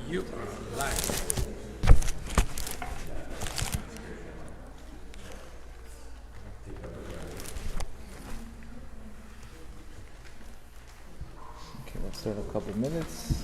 You are live. Okay, let's start a couple of minutes.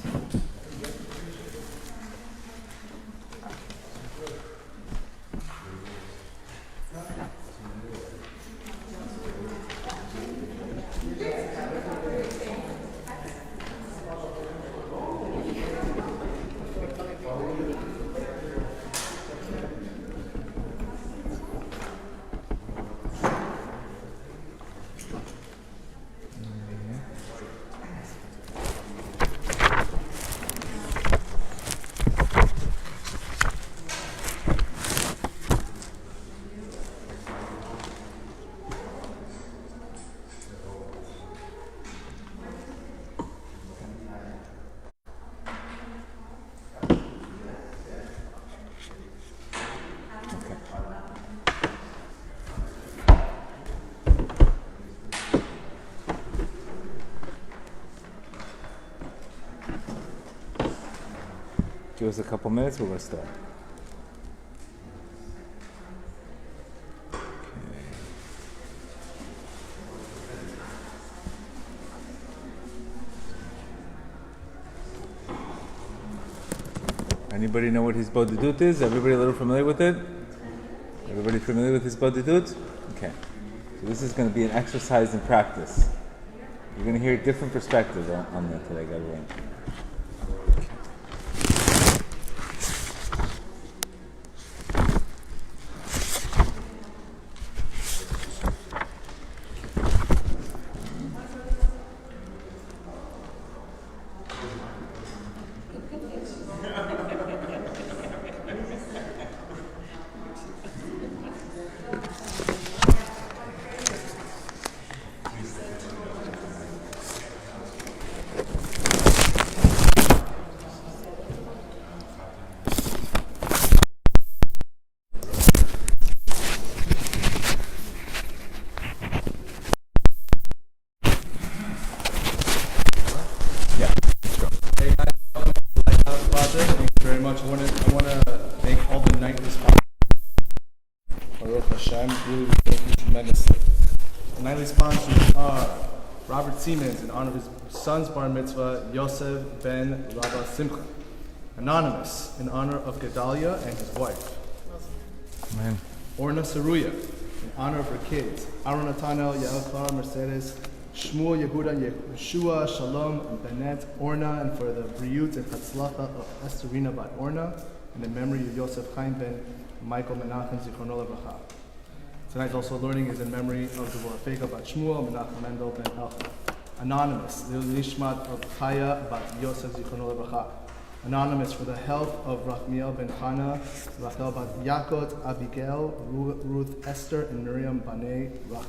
Give us a couple minutes, we're going to start. Anybody know what Hitbodedut is? Everybody a little familiar with it? Everybody familiar with Hitbodedut? Okay. So this is going to be an exercise in practice. You're going to hear different perspectives on that today, God willing. In honor of his son's bar mitzvah, Yosef ben Rabba Simcha. Anonymous, in honor of Gedale and his wife. Amen. Orna Saruya, in honor of her kids, Aaron Nathanael, Yael Clara, Mercedes, Shmuel, Yehuda, Yeshua, Shalom, and Benet, Orna, and for the Briut and Hatzlacha of Estherina by Orna, in the memory of Yosef Chaim ben Michael Menachem Zichrono Lebracha. Tonight's also learning is in memory of the Warfega bat Shmuel, Menachem Mendel ben Elcha. Anonymous, the Nishmat of Chaya bat Yosef Zichrono Lebracha. Anonymous, for the health of Rachmiel ben Chana, Rachel bat Yakot, Abigail, Ruth, Esther, and Miriam Banei Rachel.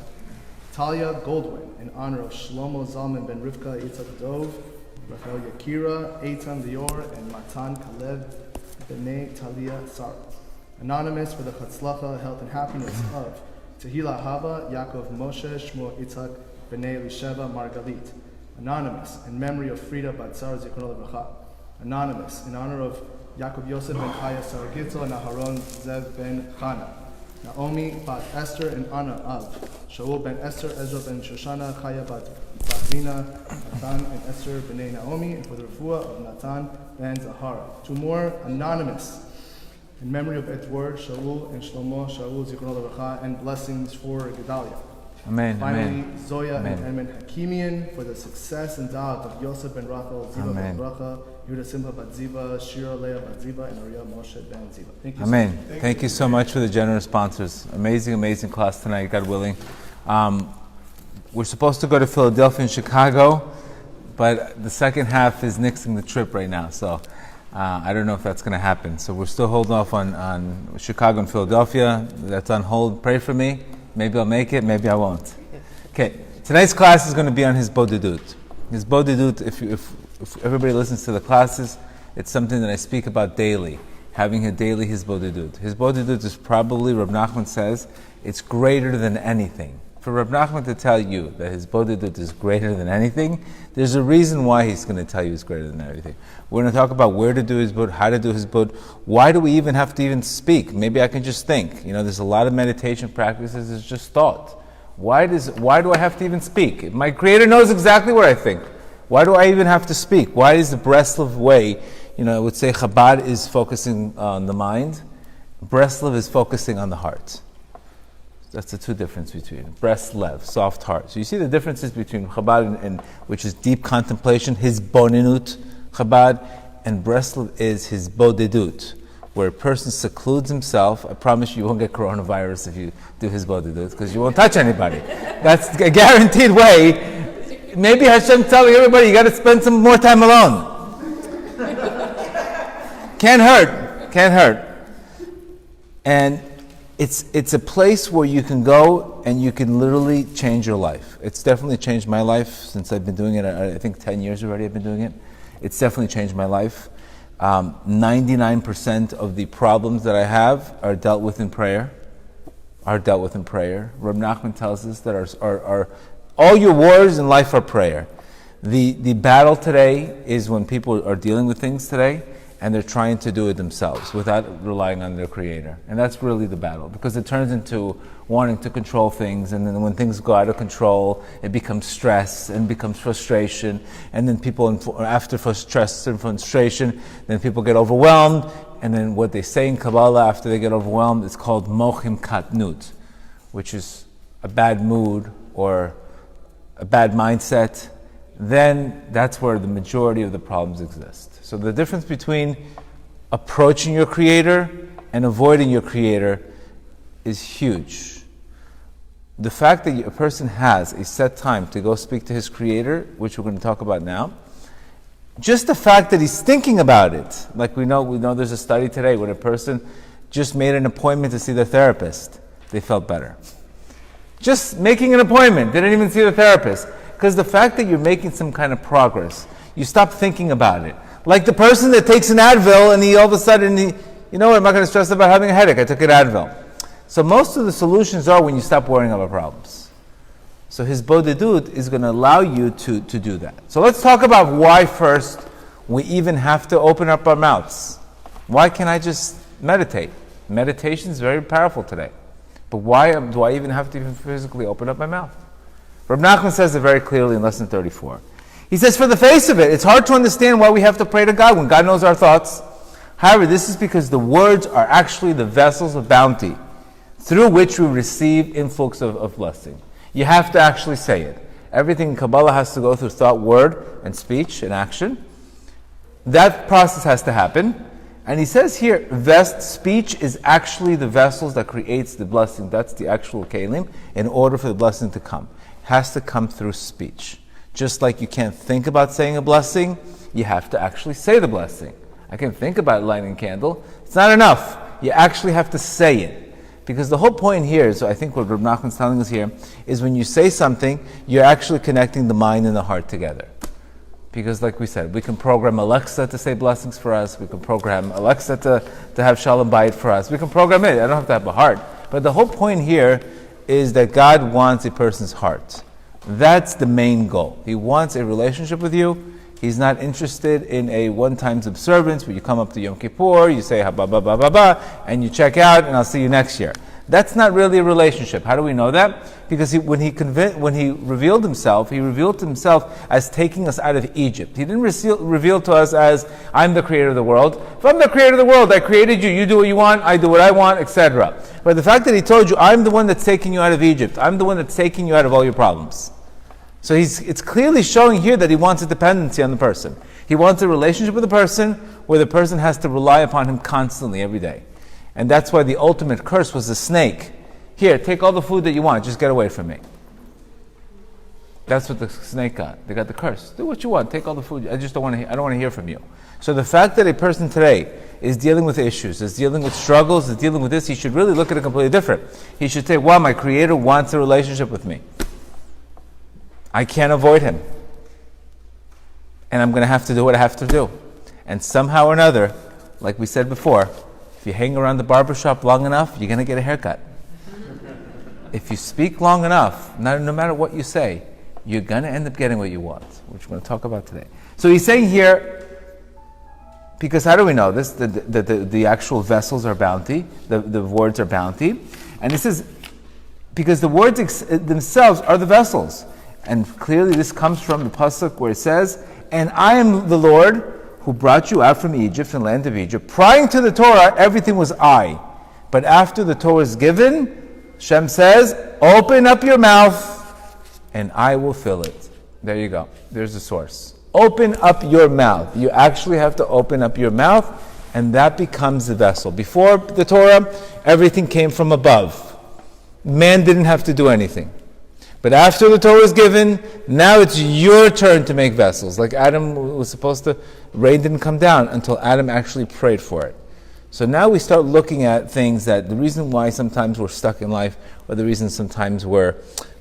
Talia Goldwyn, in honor of Shlomo Zalman ben Rivka, Yitzhak Dov, Rachel Yakira, Eitan Lior, and Matan Kalev B'nei Talia Sarah. Anonymous, for the Chatzlacha, health and happiness of Tehila Hava, Yaakov Moshe, Shmuel Yitzhak, B'nei Elisheva Margalit. Anonymous, in memory of Frida Batzar Zichrono Lebracha. Anonymous, in honor of Yaakov Yosef ben Chaya Saragitzo and Aharon Zev ben Chana. Naomi bat Esther, in honor of Shaul ben Esther, Ezra ben Shoshana, Chaya bat Rina, Nathan and Esther b'nei Naomi, and for the refuah of Nathan ben Zahara. Two more, anonymous, in memory of Edward, Shaul, and Shlomo, Shaul Zichrono Lebracha, and blessings for Gedaliah. Amen. Finally, Amen. Zoya Amen. and Emin Hakimian for the success and da'at of Yosef ben Rachel, Ziva ben Bracha, Yehuda Simcha bat Ziva, Shira Leah bat Ziva, and Ariah Moshe ben Ziva. Thank you. Amen. Thank you so much for the generous sponsors. Amazing, amazing class tonight, God willing. We're supposed to go to Philadelphia and Chicago, but the second half is nixing the trip right now, so I don't know if that's going to happen. So we're still holding off on Chicago and Philadelphia. That's on hold. Pray for me. Maybe I'll make it, maybe I won't. Okay, tonight's class is going to be on Hitbodedut. Hitbodedut, if everybody listens to the classes, it's something that I speak about daily, having a daily Hitbodedut. Hitbodedut is probably, Reb Nachman says, it's greater than anything. For Reb Nachman to tell you that his Bodedut is greater than anything, there's a reason why he's going to tell you it's greater than everything. We're going to talk about where to do his Bod, how to do his Bod. Why do we even have to even speak? Maybe I can just think. There's a lot of meditation practices, it's just thought. Why do I have to even speak? My Creator knows exactly what I think. Why do I even have to speak? Why is the Breslov way, I would say Chabad is focusing on the mind, Breslov is focusing on the heart. That's the two differences between Breslev, soft heart. So you see the differences between Chabad and which is deep contemplation, his Boninut Chabad, and Breslev is his Bodedut, where a person secludes himself. I promise you won't get coronavirus if you do his Bodedut, because you won't touch anybody. That's a guaranteed way. Maybe Hashem telling everybody you got to spend some more time alone. Can't hurt. And it's a place where you can go and you can literally change your life. It's definitely changed my life since I've been doing it. I think 10 years already I've been doing it. It's definitely changed my life. 99% of the problems that I have are dealt with in prayer. Reb Nachman tells us that our all your wars in life are prayer. The battle today is when people are dealing with things today and they're trying to do it themselves without relying on their Creator. And that's really the battle, because it turns into wanting to control things, and then when things go out of control, it becomes stress and becomes frustration, and then people, after stress and frustration, then people get overwhelmed, and then what they say in Kabbalah after they get overwhelmed is called mochim katnut, which is a bad mood or a bad mindset. Then that's where the majority of the problems exist. So the difference between approaching your Creator and avoiding your Creator is huge. The fact that a person has a set time to go speak to his Creator, which we're going to talk about now, just the fact that he's thinking about it, like we know there's a study today where a person just made an appointment to see the therapist, they felt better. Just making an appointment, they didn't even see the therapist. Because the fact that you're making some kind of progress, you stop thinking about it. Like the person that takes an Advil and he all of a sudden, I'm not going to stress about having a headache, I took an Advil. So most of the solutions are when you stop worrying about problems. So his Bodedut is going to allow you to do that. So let's talk about why first we even have to open up our mouths. Why can't I just meditate? Meditation is very powerful today. But why do I even have to even physically open up my mouth? Reb Nachman says it very clearly in lesson 34. He says, for the face of it, it's hard to understand why we have to pray to God when God knows our thoughts. However, this is because the words are actually the vessels of bounty through which we receive influx of blessing. You have to actually say it. Everything in Kabbalah has to go through thought, word, and speech, and action. That process has to happen. And he says here, speech is actually the vessels that creates the blessing. That's the actual kelim in order for the blessing to come. Has to come through speech. Just like you can't think about saying a blessing, you have to actually say the blessing. I can think about lighting a candle. It's not enough. You actually have to say it. Because the whole point here, so I think what Reb Nachman's telling us here, is when you say something, you're actually connecting the mind and the heart together. Because like we said, we can program Alexa to say blessings for us. We can program Alexa to have Shalom Bayit for us. We can program it. I don't have to have a heart. But the whole point here is that God wants a person's heart. That's the main goal. He wants a relationship with you. He's not interested in a one-time observance where you come up to Yom Kippur, you say ha ba ba ba ba ba, and you check out, and I'll see you next year. That's not really a relationship. How do we know that? Because when he revealed himself as taking us out of Egypt. He didn't reveal to us as, I'm the creator of the world. If I'm the creator of the world, I created you, you do what you want, I do what I want, etc. But the fact that he told you, I'm the one that's taking you out of Egypt, I'm the one that's taking you out of all your problems. So it's clearly showing here that he wants a dependency on the person. He wants a relationship with the person where the person has to rely upon him constantly, every day. And that's why the ultimate curse was the snake. Here, take all the food that you want, just get away from me. That's what the snake got. They got the curse. Do what you want, take all the food. I don't want to hear from you. So the fact that a person today is dealing with issues, is dealing with struggles, is dealing with this, he should really look at it completely different. He should say, wow, my Creator wants a relationship with me. I can't avoid Him. And I'm going to have to do what I have to do. And somehow or another, like we said before, if you hang around the barbershop long enough, you're going to get a haircut. if you speak long enough, no matter what you say, you're going to end up getting what you want, which we're going to talk about today. So he's saying here, because how do we know this? The actual vessels are bounty, the words are bounty. And he says, because the words themselves are the vessels. And clearly this comes from the pasuk where it says, and I am the Lord who brought you out from Egypt, from the land of Egypt. Prior to the Torah, everything was I. But after the Torah is given, Shem says, open up your mouth and I will fill it. There you go. There's the source. Open up your mouth. You actually have to open up your mouth, and that becomes the vessel. Before the Torah, everything came from above. Man didn't have to do anything. But after the Torah is given, now it's your turn to make vessels. Like Adam was supposed to, rain didn't come down until Adam actually prayed for it. So now we start looking at things that the reason why sometimes we're stuck in life, or the reason sometimes we're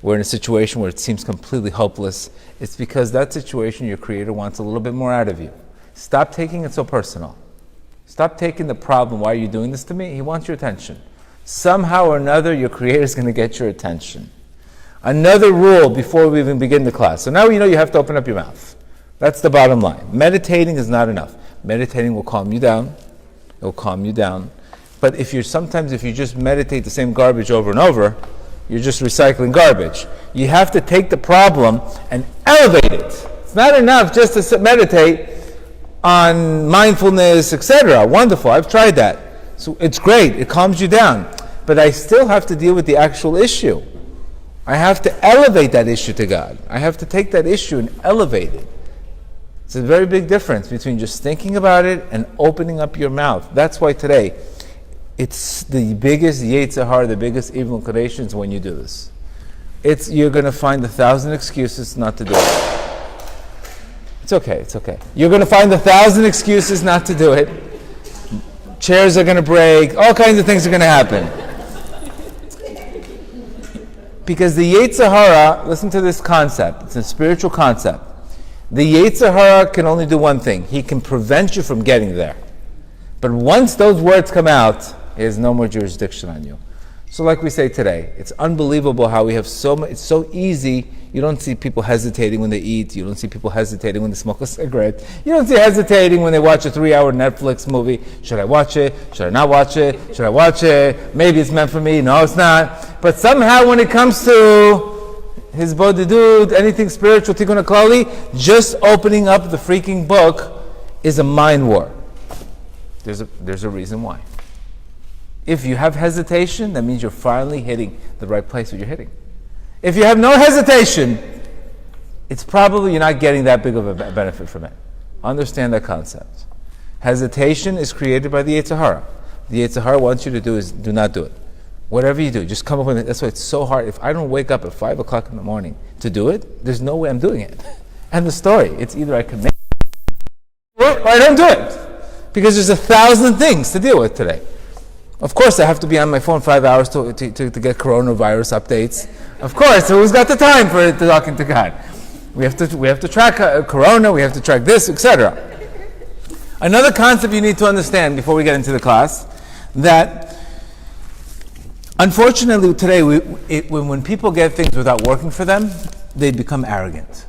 in a situation where it seems completely hopeless, it's because that situation your Creator wants a little bit more out of you. Stop taking it so personal. Stop taking the problem, why are you doing this to me? He wants your attention. Somehow or another, your Creator is going to get your attention. Another rule before we even begin the class. So now you know you have to open up your mouth. That's the bottom line. Meditating is not enough. Meditating will calm you down. It will calm you down. But if you just meditate the same garbage over and over, you're just recycling garbage. You have to take the problem and elevate it. It's not enough just to meditate on mindfulness, etc. Wonderful, I've tried that. So it's great, it calms you down. But I still have to deal with the actual issue. I have to elevate that issue to God. I have to take that issue and elevate it. It's a very big difference between just thinking about it and opening up your mouth. That's why today, it's the biggest Yetzer Hara, the biggest evil inclinations when you do this. You're going to find 1,000 excuses not to do it. It's okay. You're going to find 1,000 excuses not to do it. Chairs are going to break. All kinds of things are going to happen. Because the Yetzer Hara, listen to this concept. It's a spiritual concept. The Yetzer Hara can only do one thing. He can prevent you from getting there. But once those words come out, he has no more jurisdiction on you. So like we say today, it's unbelievable how we have so much, it's so easy. You don't see people hesitating when they eat. You don't see people hesitating when they smoke a cigarette. You don't see hesitating when they watch a 3-hour Netflix movie. Should I watch it? Should I not watch it? Should I watch it? Maybe it's meant for me. No, it's not. But somehow when it comes to Hitbodedut, anything spiritual, Tikkun HaKlali, just opening up the freaking book is a mind war. There's a reason why. If you have hesitation, that means you're finally hitting the right place where you're hitting. If you have no hesitation, it's probably you're not getting that big of a benefit from it. Understand that concept. Hesitation is created by the Yetzer Hara. The Yetzer Hara wants you to do is do not do it. Whatever you do, just come up with it. That's why it's so hard. If I don't wake up at 5 o'clock in the morning to do it, there's no way I'm doing it. And the story, it's either I can make it or I don't do it. Because there's 1,000 things to deal with today. Of course, I have to be on my phone 5 hours to get coronavirus updates. Of course, who's got the time for talking to God? We have to track corona, we have to track this, etc. Another concept you need to understand before we get into the class, that unfortunately today, when people get things without working for them, they become arrogant.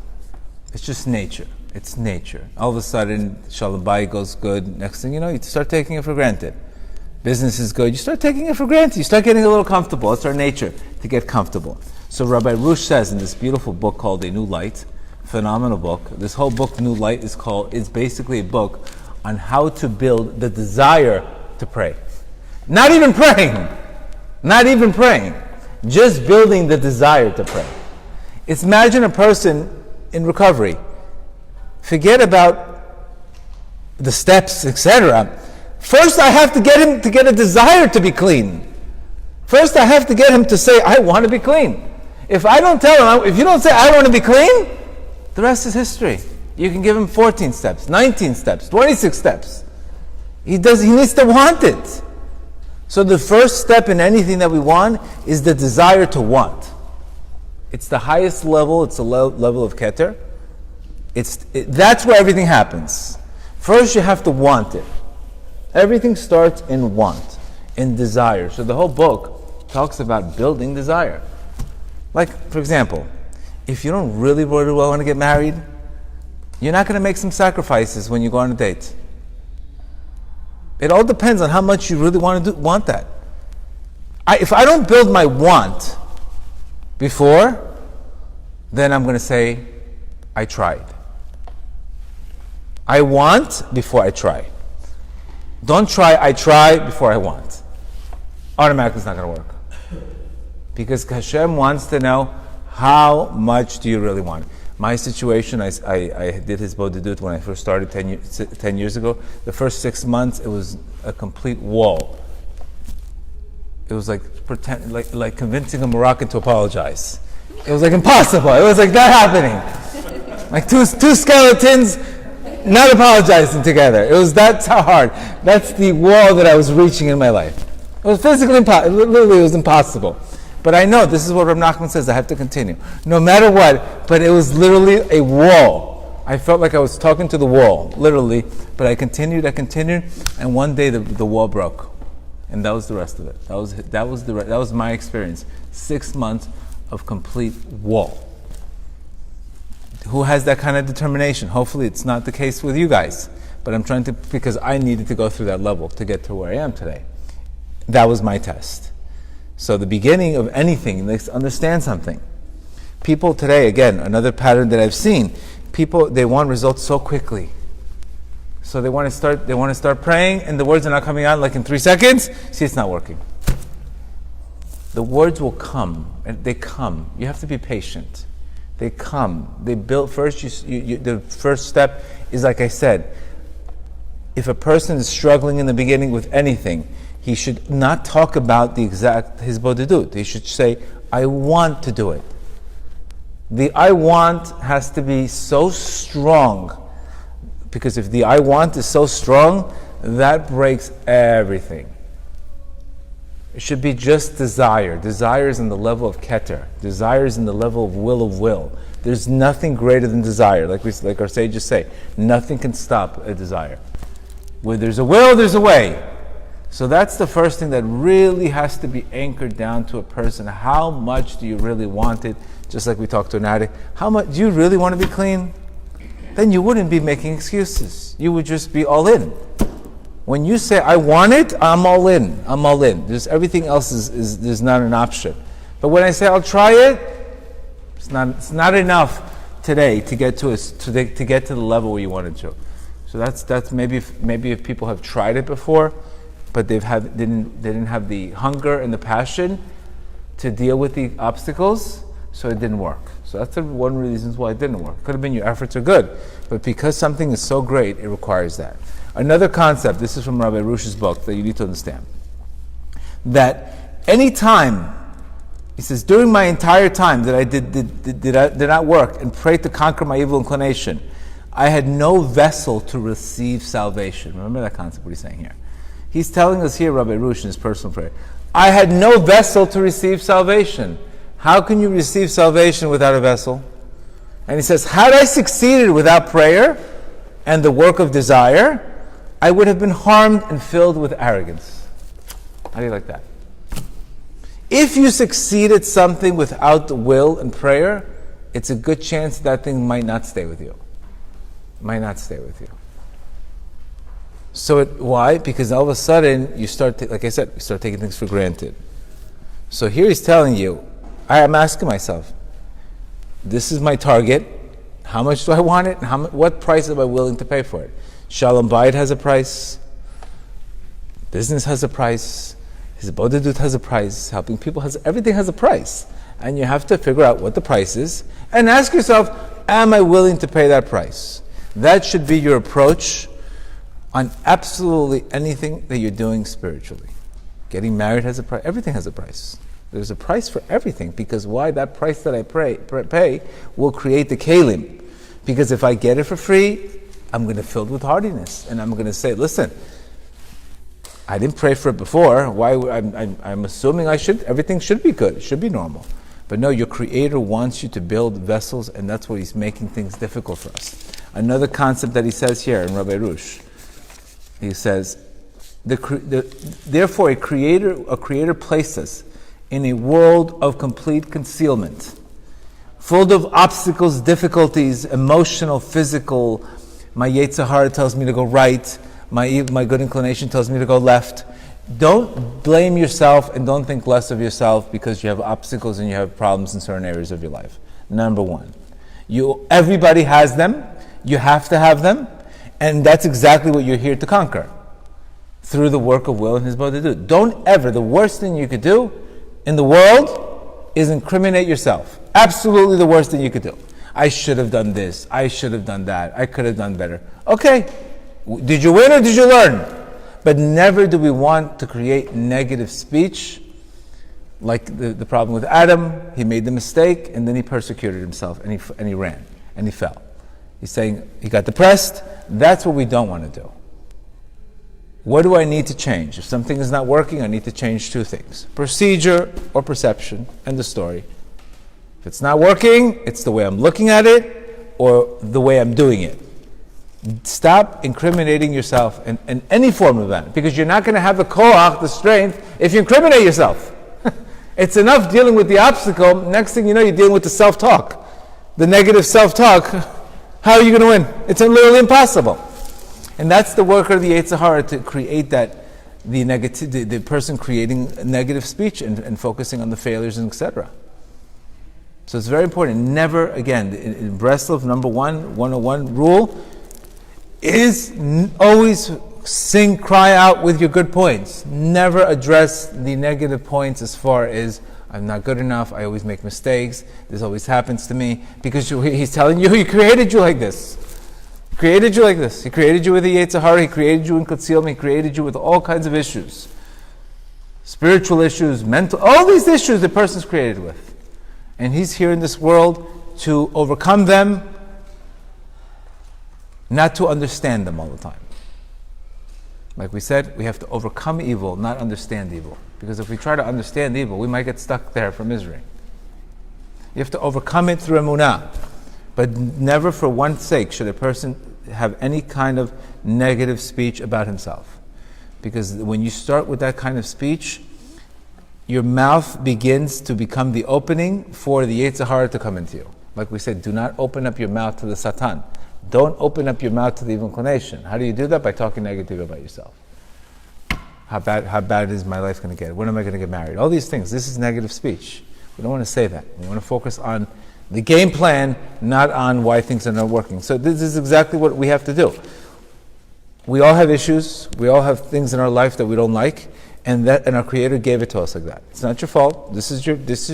It's just nature. It's nature. All of a sudden, Shalom Bayit goes good. Next thing you know, you start taking it for granted. Business is good. You start taking it for granted. You start getting a little comfortable. It's our nature to get comfortable. So Rabbi Rush says in this beautiful book called A New Light, phenomenal book. This whole book, New Light, is basically a book on how to build the desire to pray. Not even praying. Not even praying. Just building the desire to pray. It's imagine a person in recovery. Forget about the steps, etc. First, I have to get him to get a desire to be clean. First, I have to get him to say, I want to be clean. If I don't tell him, if you don't say, I want to be clean, the rest is history. You can give him 14 steps, 19 steps, 26 steps. He needs to want it. So the first step in anything that we want is the desire to want. It's the highest level, it's the level of Keter. That's where everything happens. First, you have to want it. Everything starts in want, in desire. So the whole book talks about building desire. Like, for example, if you don't really want to get married, you're not going to make some sacrifices when you go on a date. It all depends on how much you really want that. If I don't build my want before, then I'm going to say, I tried. I want before I try. Don't try, I try before I want. Automatically it's not going to work. Because Hashem wants to know, how much do you really want? My situation, I did Hitbodedut when I first started 10 years ago. The first 6 months, it was a complete wall. It was like like convincing a Moroccan to apologize. It was like impossible. It was like that happening. Like two skeletons not apologizing together. That's how hard. That's the wall that I was reaching in my life. It was physically impossible. Literally, it was impossible. But I know this is what Reb Nachman says. I have to continue, no matter what. But it was literally a wall. I felt like I was talking to the wall, literally. But I continued, and one day the wall broke, and that was the rest of it. That was my experience. 6 months of complete wall. Who has that kind of determination? Hopefully, it's not the case with you guys. But I'm trying to, because I needed to go through that level to get to where I am today. That was my test. So the beginning of anything, let's understand something. People today, again, another pattern that I've seen, people, they want results so quickly. So they want to start praying, and the words are not coming out like in 3 seconds. See, it's not working. The words will come, and they come. You have to be patient. They come. They build first. The first step is, like I said, if a person is struggling in the beginning with anything, he should not talk about the exact Hitbodedut. He should say, I want to do it. The I want has to be so strong, because if the I want is so strong, that breaks everything. It should be just desire. Desire is in the level of keter. Desire is in the level of will. There's nothing greater than desire. Like our sages say, nothing can stop a desire. Where there's a will, there's a way. So that's the first thing that really has to be anchored down to a person. How much do you really want it? Just like we talked to an addict. How much do you really want to be clean? Then you wouldn't be making excuses. You would just be all in. When you say, I want it, I'm all in. I'm all in. There's everything else is not an option. But when I say I'll try it, it's not enough today to get to the level where you wanted to. So that's maybe if people have tried it before, but they didn't have the hunger and the passion to deal with the obstacles, so it didn't work. So that's one of the reasons why it didn't work. Could have been your efforts are good, but because something is so great, it requires that. Another concept, this is from Rabbi Rush's book that you need to understand, that any time, he says, during my entire time that I did not work and prayed to conquer my evil inclination, I had no vessel to receive salvation. Remember that concept, what he's saying here. He's telling us here, Rabbi Rush, in his personal prayer, I had no vessel to receive salvation. How can you receive salvation without a vessel? And he says, had I succeeded without prayer and the work of desire, I would have been harmed and filled with arrogance. How do you like that? If you succeed at something without the will and prayer, it's a good chance that thing might not stay with you. Might not stay with you. So why? Because all of a sudden you start, like I said, you start taking things for granted. So here he's telling you, I am asking myself, this is my target. How much do I want it? What price am I willing to pay for it? Shalom Bayit has a price. Business has a price. Hitbodedut has a price. Helping people everything has a price. And you have to figure out what the price is and ask yourself, am I willing to pay that price? That should be your approach on absolutely anything that you're doing spiritually. Getting married has a price. Everything has a price. There's a price for everything, because why? That price that I pay will create the kalim. Because if I get it for free, I'm going to fill it with hardiness, and I'm going to say, listen, I didn't pray for it before. Why? I'm assuming everything should be good, should be normal. But no, your Creator wants you to build vessels, and that's why He's making things difficult for us. Another concept that he says here in Rabbi Rush, he says, therefore a creator placed us in a world of complete concealment, full of obstacles, difficulties, emotional, physical. My Yetzer Hara tells me to go right. My good inclination tells me to go left. Don't blame yourself and don't think less of yourself because you have obstacles and you have problems in certain areas of your life. Number one, everybody has them. You have to have them, and that's exactly what you're here to conquer through the work of will and Hitbodedut. Don't ever. The worst thing you could do in the world is incriminate yourself. Absolutely, the worst thing you could do. I should have done this. I should have done that. I could have done better. Okay, did you win or did you learn? But never do we want to create negative speech, like the problem with Adam. He made the mistake and then he persecuted himself and he ran and he fell. He's saying he got depressed. That's what we don't want to do. What do I need to change? If something is not working, I need to change two things: procedure or perception, and the story. If it's not working, it's the way I'm looking at it or the way I'm doing it. Stop incriminating yourself in any form of that, because you're not going to have the koach, the strength, if you incriminate yourself. It's enough dealing with the obstacle. Next thing you know, you're dealing with the self-talk, the negative self-talk. How are you going to win? It's literally impossible. And that's the work of the Yetzer Hara, to create that, the person creating negative speech and focusing on the failures and etc. So it's very important. Never, again, in Breslov, number 101 rule is always cry out with your good points. Never address the negative points as far as, I'm not good enough, I always make mistakes, this always happens to me, because he's telling you he created you like this. He created you like this. He created you with the Yetzer Hara, he created you in concealment, he created you with all kinds of issues. Spiritual issues, mental, all these issues the person's created with. And he's here in this world to overcome them, not to understand them all the time. Like we said, we have to overcome evil, not understand evil. Because if we try to understand evil, we might get stuck there for misery. You have to overcome it through emunah. But never for one sake should a person have any kind of negative speech about himself. Because when you start with that kind of speech, your mouth begins to become the opening for the Yetzer Hara to come into you. Like we said, do not open up your mouth to the Satan. Don't open up your mouth to the evil inclination. How do you do that? By talking negative about yourself. How bad is my life going to get? When am I going to get married? All these things. This is negative speech. We don't want to say that. We want to focus on the game plan, not on why things are not working. So this is exactly what we have to do. We all have issues. We all have things in our life that we don't like, and our Creator gave it to us like that. It's not your fault. This is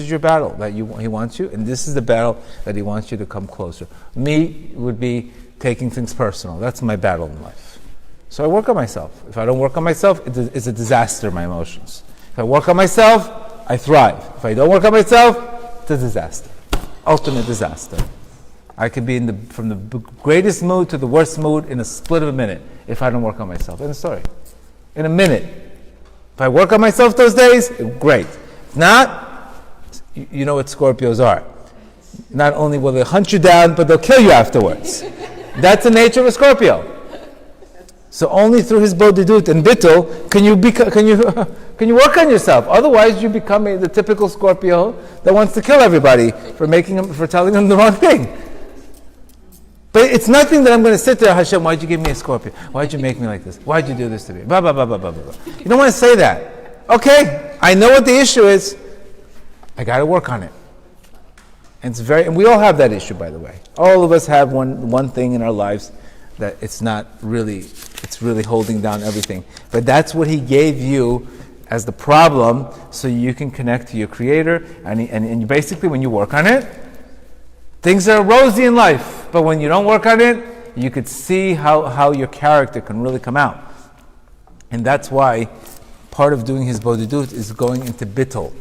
your battle that He wants you, and this is the battle that He wants you to come closer. Me would be taking things personal. That's my battle in life. So I work on myself. If I don't work on myself, it's a disaster, my emotions. If I work on myself, I thrive. If I don't work on myself, it's a disaster. Ultimate disaster. I could be from the greatest mood to the worst mood in a split of a minute if I don't work on myself. End of story. In a minute. If I work on myself those days, great. If not, you know what Scorpios are. Not only will they hunt you down, but they'll kill you afterwards. That's the nature of a Scorpio. So only through Hitbodedut and bittul can you work on yourself. Otherwise, you become the typical Scorpio that wants to kill everybody for telling them the wrong thing. But it's nothing that I'm going to sit there, Hashem, why'd you give me a Scorpio? Why'd you make me like this? Why'd you do this to me? Blah, blah, blah, blah, blah, blah. You don't want to say that. Okay, I know what the issue is. I got to work on it. And we all have that issue, by the way. All of us have one thing in our lives that it's really holding down everything. But that's what He gave you as the problem, so you can connect to your Creator. And basically, when you work on it, things are rosy in life. But when you don't work on it, you could see how your character can really come out. And that's why part of doing Hitbodedut is going into bittul.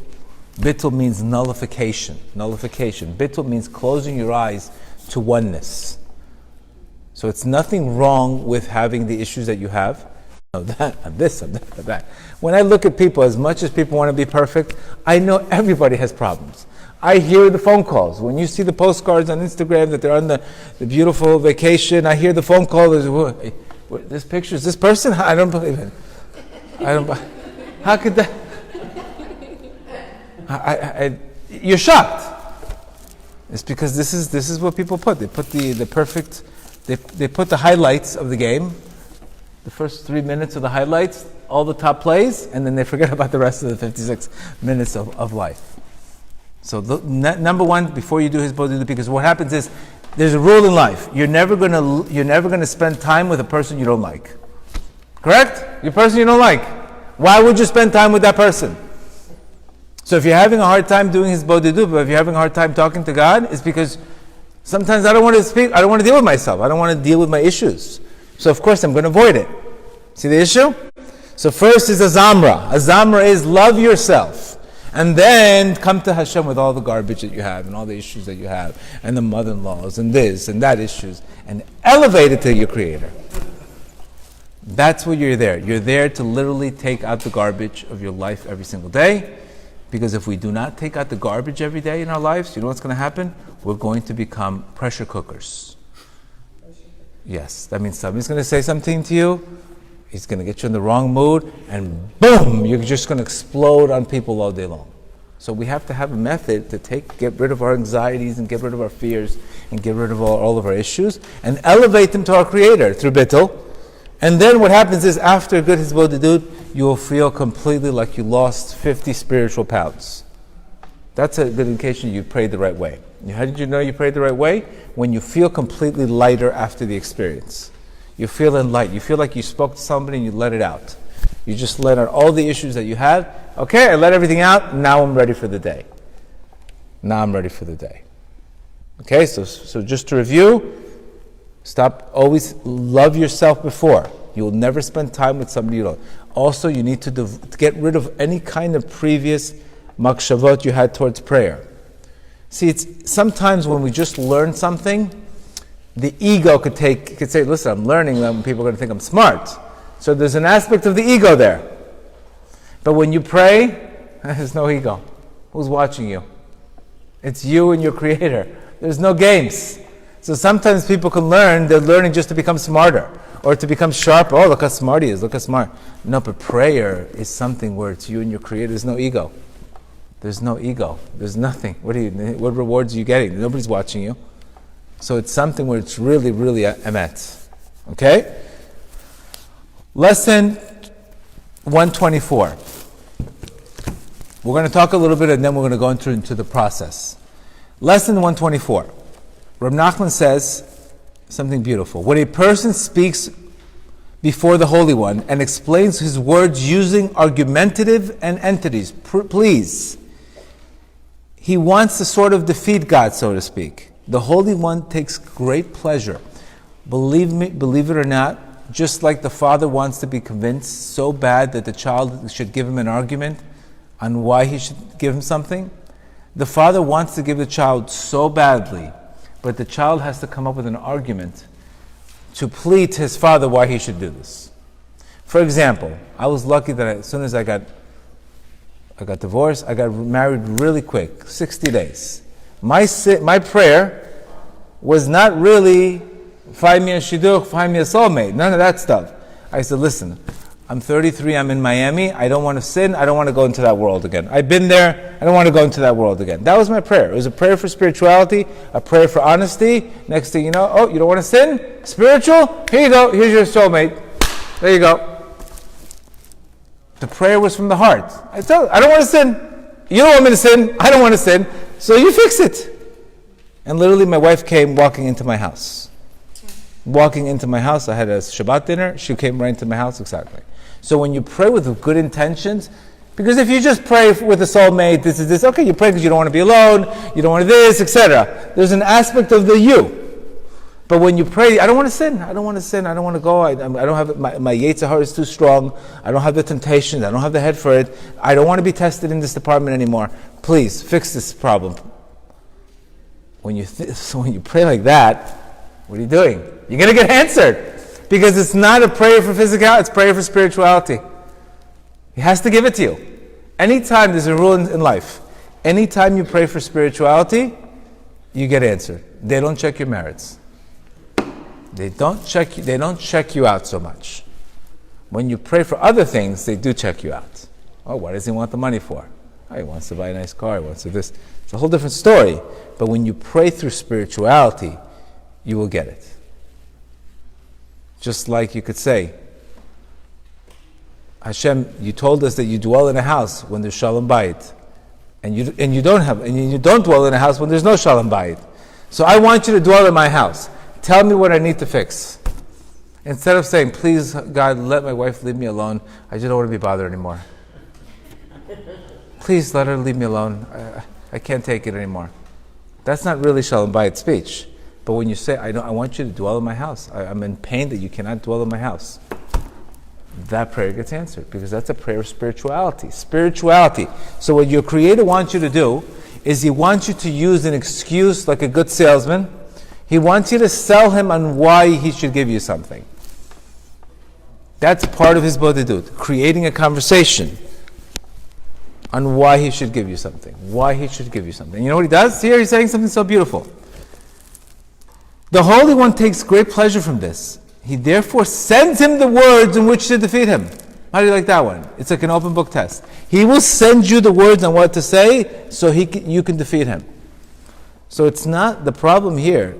Bittul means nullification. Bittul means closing your eyes to oneness. So it's nothing wrong with having the issues that you have. That, and this, and that, and that. When I look at people, as much as people want to be perfect, I know everybody has problems. I hear the phone calls. When you see the postcards on Instagram that they're on the beautiful vacation, I hear the phone call. This picture is this person? I don't believe it. How could that? You're shocked. It's because this is what people put. They put the perfect. They put the highlights of the game, the first 3 minutes of the highlights, all the top plays, and then they forget about the rest of the 56 minutes of life. So number one, before you do Hitbodedut, because what happens is there's a rule in life. You're never gonna spend time with a person you don't like. Correct? Your person you don't like. Why would you spend time with that person? So if you're having a hard time doing Hitbodedut, but if you're having a hard time talking to God, it's because sometimes I don't want to speak, I don't want to deal with myself, I don't want to deal with my issues. So of course I'm going to avoid it. See the issue? So first is a zamra. A zamra is love yourself. And then come to Hashem with all the garbage that you have and all the issues that you have and the mother-in-laws and this and that issues and elevate it to your Creator. That's what you're there. You're there to literally take out the garbage of your life every single day. Because if we do not take out the garbage every day in our lives, you know what's going to happen? We're going to become pressure cookers. Yes, that means somebody's going to say something to you, he's going to get you in the wrong mood, and boom, you're just going to explode on people all day long. So we have to have a method to get rid of our anxieties and get rid of our fears and get rid of all of our issues and elevate them to our Creator through bittul. And then what happens is after a good Hitbodedut, you will feel completely like you lost 50 spiritual pounds. That's a good indication you prayed the right way. How did you know you prayed the right way? When you feel completely lighter after the experience. You're feeling light. You feel like you spoke to somebody and you let it out. You just let out all the issues that you had. Okay, I let everything out. Now I'm ready for the day. Now I'm ready for the day. Okay, so just to review, always love yourself before. You will never spend time with somebody you don't. Also, you need to get rid of any kind of previous makshavot you had towards prayer. See, it's sometimes when we just learn something, the ego could say, listen, I'm learning, then people are going to think I'm smart. So there's an aspect of the ego there. But when you pray, there's no ego. Who's watching you? It's you and your Creator. There's no games. So sometimes people can learn, they're learning just to become smarter or to become sharper. Oh, look how smart he is, look how smart. No, but prayer is something where it's you and your Creator. There's no ego. There's no ego. There's nothing. What rewards are you getting? Nobody's watching you. So it's something where it's really, really emet. Okay? Lesson 124. We're going to talk a little bit and then we're going to go into the process. Lesson 124. Reb Nachman says something beautiful. When a person speaks before the Holy One and explains his words using argumentative and entities, please, he wants to sort of defeat God, so to speak. The Holy One takes great pleasure. Believe it or not, just like the father wants to be convinced so bad that the child should give him an argument on why he should give him something, the father wants to give the child so badly, but the child has to come up with an argument to plead to his father why he should do this. For example, I was lucky that as soon as I got divorced, I got married really quick, 60 days. My prayer was not really, find me a shidduch, find me a soulmate, none of that stuff. I said, listen, I'm 33, I'm in Miami, I don't want to sin, I don't want to go into that world again. I've been there, I don't want to go into that world again. That was my prayer. It was a prayer for spirituality, a prayer for honesty. Next thing you know, oh, you don't want to sin? Spiritual? Here you go, here's your soulmate. There you go. The prayer was from the heart. I don't want to sin. You don't want me to sin, I don't want to sin, so you fix it. And literally my wife came walking into my house. Walking into my house, I had a Shabbat dinner, she came right into my house, exactly. So when you pray with good intentions, because if you just pray with a soulmate, this, okay, you pray because you don't want to be alone, you don't want this, etc. There's an aspect of the you. But when you pray, I don't want to sin, I don't want to go, I don't have, my Yetzer Hara is too strong, I don't have the temptations, I don't have the head for it, I don't want to be tested in this department anymore. Please, fix this problem. So when you pray like that, what are you doing? You're going to get answered. Because it's not a prayer for physicality, it's prayer for spirituality. He has to give it to you. Anytime, there's a rule in life. Anytime you pray for spirituality, you get answered. They don't check your merits. They don't check you out so much. When you pray for other things, they do check you out. Oh, what does he want the money for? Oh, he wants to buy a nice car, he wants to this. It's a whole different story. But when you pray through spirituality, you will get it. Just like you could say, Hashem, you told us that you dwell in a house when there's shalom bayit, and you don't dwell in a house when there's no shalom bayit. So I want you to dwell in my house. Tell me what I need to fix. Instead of saying, please God, let my wife leave me alone. I just don't want to be bothered anymore. Please let her leave me alone. I can't take it anymore. That's not really shalom bayit speech. But when you say, I want you to dwell in my house. I'm in pain that you cannot dwell in my house. That prayer gets answered because that's a prayer of spirituality. Spirituality. So what your Creator wants you to do is He wants you to use an excuse like a good salesman. He wants you to sell Him on why He should give you something. That's part of Hitbodedut, creating a conversation on why He should give you something. Why He should give you something. You know what He does? Here He's saying something so beautiful. The Holy One takes great pleasure from this. He therefore sends him the words in which to defeat him. How do you like that one? It's like an open book test. He will send you the words on what to say so you can defeat him. So it's not, the problem here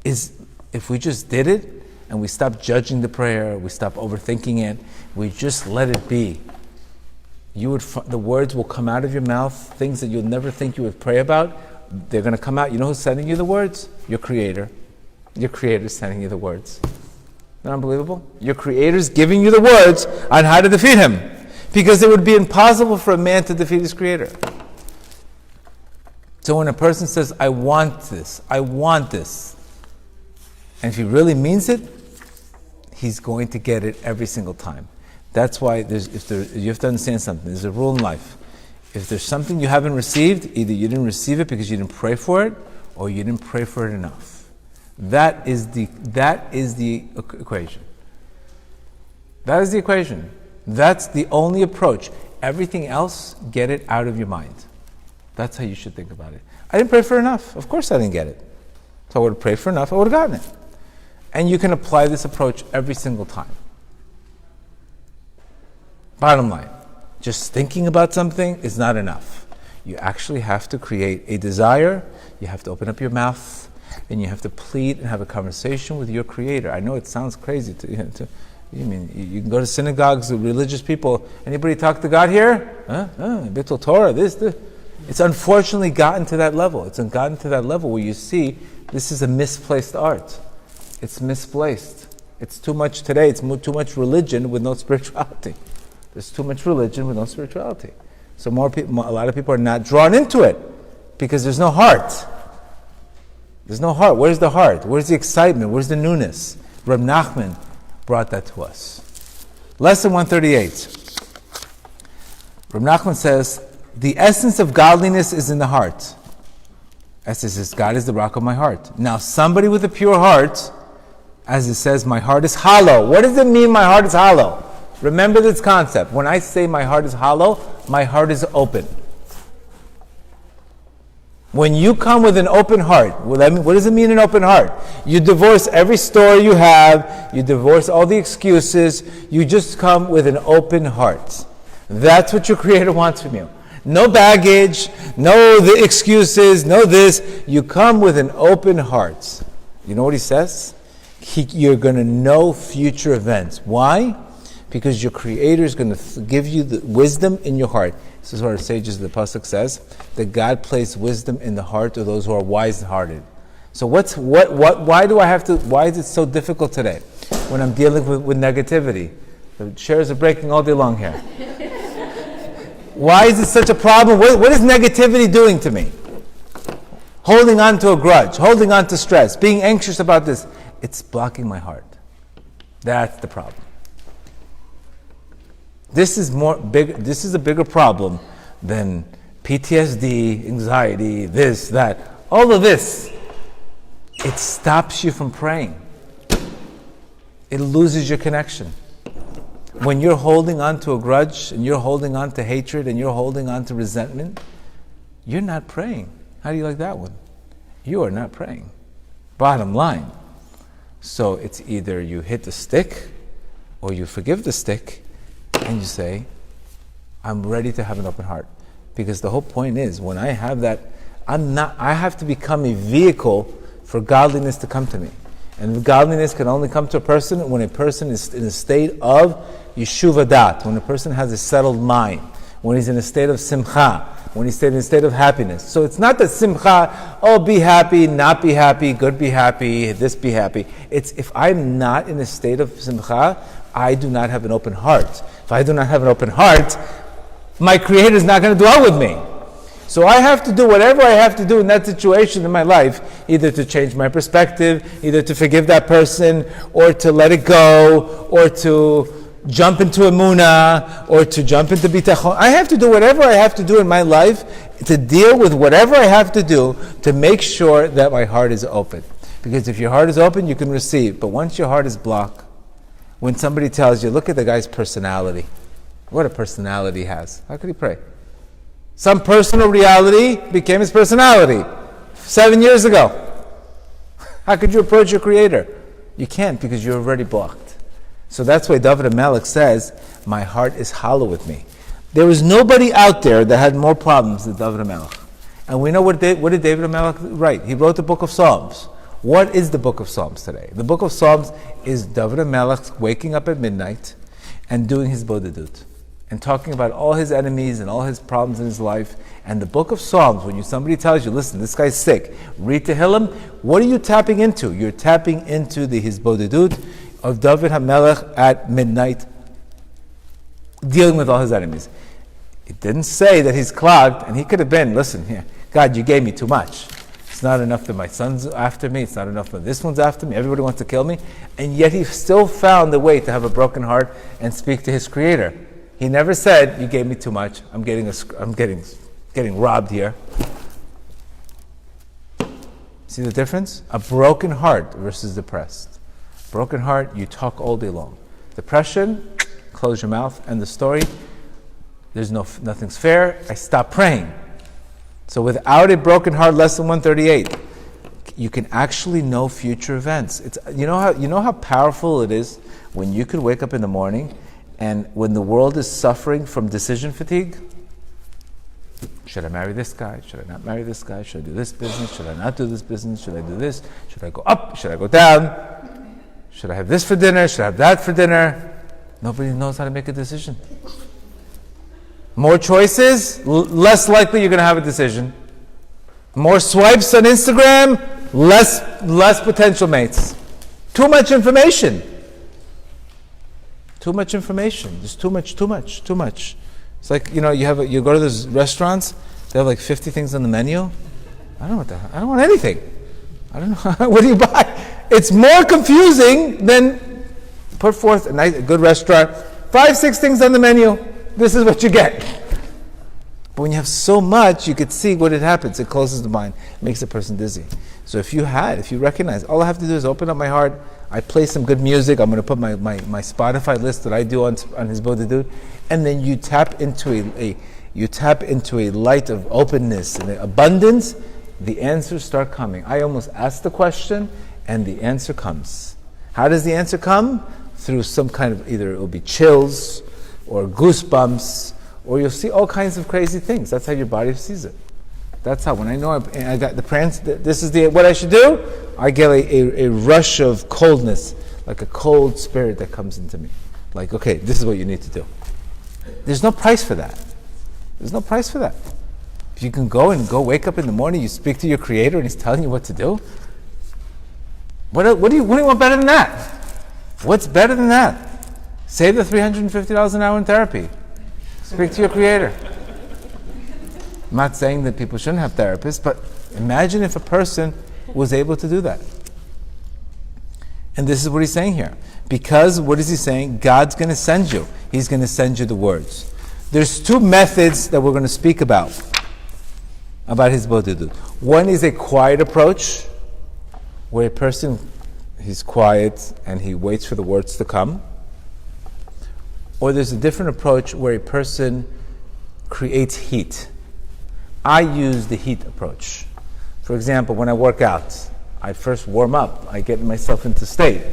is if we just did it and we stop judging the prayer, we stop overthinking it, we just let it be. The words will come out of your mouth, things that you'll never think you would pray about, they're going to come out. You know who's sending you the words? Your Creator. Your Creator is sending you the words. Isn't that unbelievable? Your Creator is giving you the words on how to defeat Him. Because it would be impossible for a man to defeat his Creator. So when a person says, I want this, and if he really means it, he's going to get it every single time. That's why you have to understand something. There's a rule in life. If there's something you haven't received, either you didn't receive it because you didn't pray for it, or you didn't pray for it enough. That is the equation. That is the equation. That's the only approach. Everything else, get it out of your mind. That's how you should think about it. I didn't pray for enough. Of course I didn't get it. So I would have prayed for enough, I would have gotten it. And you can apply this approach every single time. Bottom line, just thinking about something is not enough. You actually have to create a desire, you have to open up your mouth, and you have to plead and have a conversation with your Creator. I know it sounds crazy you can go to synagogues with religious people. Anybody talk to God here? Bittul Torah, this. It's unfortunately gotten to that level. It's gotten to that level where you see this is a misplaced art. It's misplaced. It's too much today. It's too much religion with no spirituality. There's too much religion with no spirituality. So a lot of people are not drawn into it because there's no heart. There's no heart. Where's the heart? Where's the excitement? Where's the newness? Reb Nachman brought that to us. Lesson 138. Reb Nachman says, the essence of godliness is in the heart. Essence is, God is the rock of my heart. Now, somebody with a pure heart, as it says, my heart is hollow. What does it mean my heart is hollow? Remember this concept. When I say my heart is hollow, my heart is open. When you come with an open heart, what does it mean an open heart? You divorce every story you have, you divorce all the excuses, you just come with an open heart. That's what your Creator wants from you. No baggage, no the excuses, no this. You come with an open heart. You know what He says? You're going to know future events. Why? Because your Creator is going to give you the wisdom in your heart. This is what our sages, the pasuk says, that God placed wisdom in the heart of those who are wise-hearted. So why is it so difficult today when I'm dealing with negativity? The chairs are breaking all day long here. Why is it such a problem? What is negativity doing to me? Holding on to a grudge, holding on to stress, being anxious about this. It's blocking my heart. That's the problem. This is a bigger problem than PTSD, anxiety, this, that. All of this, it stops you from praying. It loses your connection. When you're holding on to a grudge, and you're holding on to hatred, and you're holding on to resentment, you're not praying. How do you like that one? You are not praying. Bottom line. So it's either you hit the stick, or you forgive the stick, and you say, I'm ready to have an open heart. Because the whole point is, when I have that, I have to become a vehicle for godliness to come to me. And godliness can only come to a person when a person is in a state of yeshuvadat, when a person has a settled mind, when he's in a state of simcha, when he's in a state of happiness. So it's not that simcha, oh, be happy, not be happy, good be happy, this be happy. It's if I'm not in a state of simcha, I do not have an open heart. If I do not have an open heart, my Creator is not going to dwell with me. So I have to do whatever I have to do in that situation in my life, either to change my perspective, either to forgive that person, or to let it go, or to jump into emunah, or to jump into bitachon. I have to do whatever I have to do in my life to deal with whatever I have to do to make sure that my heart is open. Because if your heart is open, you can receive. But once your heart is blocked, when somebody tells you, look at the guy's personality, what a personality he has. How could he pray? Some personal reality became his personality 7 years ago. How could you approach your Creator? You can't, because you're already blocked. So that's why David HaMelech says, my heart is hollow with me. There was nobody out there that had more problems than David HaMelech. And we know what did David HaMelech write? He wrote the book of Psalms. What is the book of Psalms today? The book of Psalms is David HaMelech waking up at midnight and doing his Hitbodedut, and talking about all his enemies and all his problems in his life. And the book of Psalms, when somebody tells you, listen, this guy's sick, read Tehillim, what are you tapping into? You're tapping into the Hitbodedut of David HaMelech at midnight, dealing with all his enemies. It didn't say that he's clogged, and he could have been, listen, here, God, you gave me too much. It's not enough that my son's after me, it's not enough that this one's after me, everybody wants to kill me. And yet he still found a way to have a broken heart and speak to his Creator. He never said, you gave me too much, I'm getting robbed here. See the difference? A broken heart versus depressed. Broken heart, you talk all day long. Depression, close your mouth, end the story. Nothing's fair, I stop praying. So without a broken heart, lesson 138, you can actually know future events. You know how powerful it is when you could wake up in the morning and when the world is suffering from decision fatigue. Should I marry this guy? Should I not marry this guy? Should I do this business? Should I not do this business? Should I do this? Should I go up? Should I go down? Should I have this for dinner? Should I have that for dinner? Nobody knows how to make a decision. More choices, less likely you're going to have a decision. More swipes on Instagram, less potential mates. Too much information. Too much information. There's too much. It's like, you go to those restaurants, they have like 50 things on the menu. I don't want anything. I don't know. What do you buy? It's more confusing than put forth a good restaurant. 5-6 things on the menu. This is what you get. But when you have so much, you could see what it happens. It closes the mind, makes a person dizzy. So if you recognize, all I have to do is open up my heart, I play some good music, I'm going to put my Spotify list that I do on his Hitbodedut, and then you tap into a light of openness and abundance, the answers start coming. I almost ask the question, and the answer comes. How does the answer come? Through some kind of, either it will be chills, or goosebumps, or you'll see all kinds of crazy things. That's how your body sees it. That's how, when I know I got the prance, this is what I should do, I get a rush of coldness, like a cold spirit that comes into me. Like, okay, this is what you need to do. There's no price for that. There's no price for that. If you can go wake up in the morning, you speak to your Creator, and He's telling you what to do. What do you want better than that? What's better than that? Save the $350 an hour in therapy. Speak to your Creator. I'm not saying that people shouldn't have therapists, but imagine if a person was able to do that. And this is what he's saying here. Because, what is he saying? God's going to send you. He's going to send you the words. There's 2 methods that we're going to speak about his Hitbodedut. One is a quiet approach, where a person, he's quiet and he waits for the words to come. Or there's a different approach where a person creates heat. I use the heat approach. For example, when I work out, I first warm up, I get myself into state,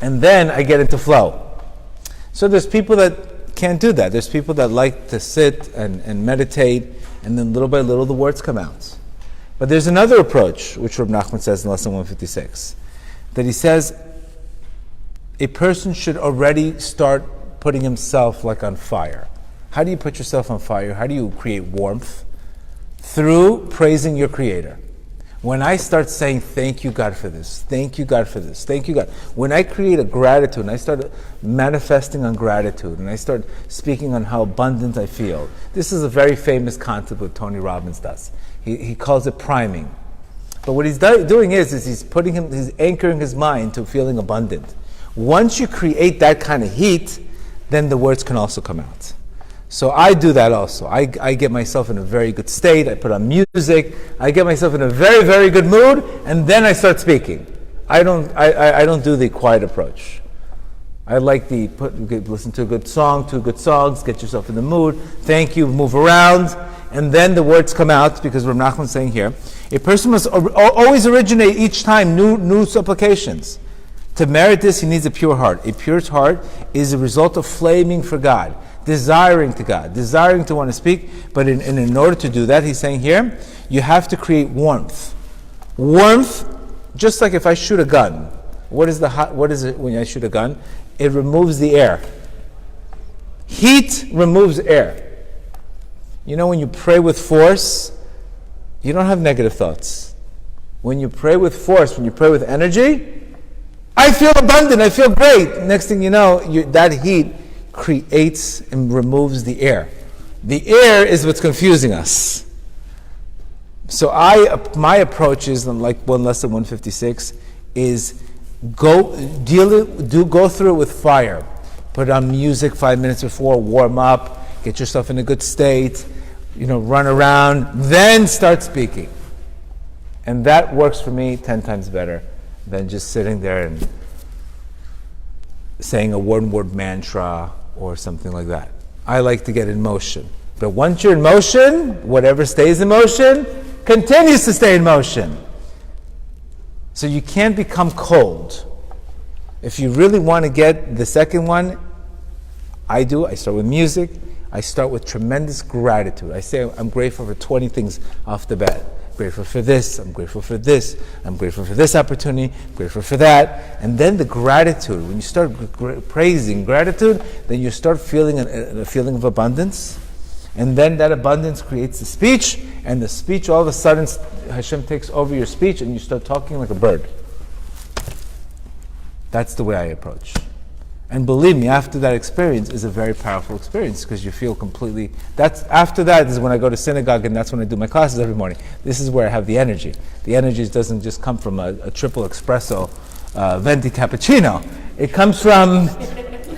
and then I get into flow. So there's people that can't do that. There's people that like to sit and meditate, and then little by little the words come out. But there's another approach, which Reb Nachman says in lesson 156, that he says a person should already start putting himself like on fire. How do you put yourself on fire? How do you create warmth? Through praising your Creator. When I start saying, thank you, God, for this, thank you, God, for this, thank you, God. When I create a gratitude, and I start manifesting on gratitude, and I start speaking on how abundant I feel. This is a very famous concept what Tony Robbins does. He calls it priming. But what he's doing is he's anchoring his mind to feeling abundant. Once you create that kind of heat, then the words can also come out. So I do that also. I get myself in a very good state. I put on music. I get myself in a very, very good mood, and then I start speaking. I don't do the quiet approach. I like listen to a good song, 2 good songs, get yourself in the mood. Thank you, move around, and then the words come out, because Rav Nachman is saying here, a person must always originate each time new supplications. To merit this, he needs a pure heart. A pure heart is a result of flaming for God. Desiring to God, desiring to want to speak, but in order to do that, he's saying here, you have to create warmth. Warmth, just like if I shoot a gun. What is it when I shoot a gun? It removes the air. Heat removes air. You know, when you pray with force, you don't have negative thoughts. When you pray with force, when you pray with energy, I feel abundant, I feel great. Next thing you know, that heat creates and removes the air. The air is what's confusing us. So my approach is, like one lesson 156, is go through it with fire. Put on music 5 minutes before, warm up, get yourself in a good state, run around, then start speaking. And that works for me 10 times better than just sitting there and saying a one-word mantra or something like that. I like to get in motion. But once you're in motion, whatever stays in motion continues to stay in motion. So you can't become cold. If you really want to get the second one, I start with music. I start with tremendous gratitude. I say I'm grateful for 20 things off the bat. Grateful for this, I'm grateful for this, I'm grateful for this opportunity, grateful for that. And then the gratitude, when you start praising gratitude, then you start feeling a feeling of abundance. And then that abundance creates the speech, and the speech, all of a sudden, Hashem takes over your speech, and you start talking like a bird. That's the way I approach. And believe me, after that experience is a very powerful experience, because you feel completely, after that is when I go to synagogue, and that's when I do my classes every morning. This is where I have the energy. The energy doesn't just come from a triple espresso venti cappuccino. It comes from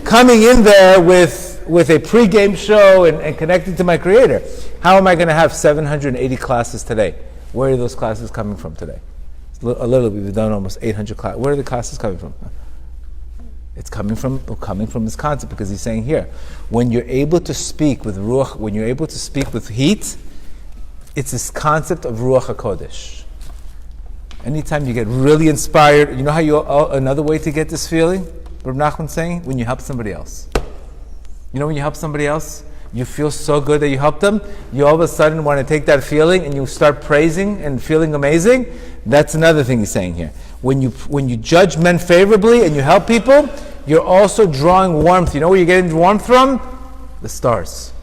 coming in there with a pre-game show and connecting to my Creator. How am I going to have 780 classes today? Where are those classes coming from today? We've done almost 800 classes. Where are the classes coming from? It's coming from this concept, because he's saying here, when you're able to speak with ruach, when you're able to speak with heat, it's this concept of ruach hakodesh. Anytime you get really inspired, you know how another way to get this feeling? Reb Nachman's saying, when you help somebody else. You know, when you help somebody else, you feel so good that you helped them. You all of a sudden want to take that feeling and you start praising and feeling amazing. That's another thing he's saying here. When you judge men favorably and you help people, you're also drawing warmth. You know where you're getting warmth from? The stars.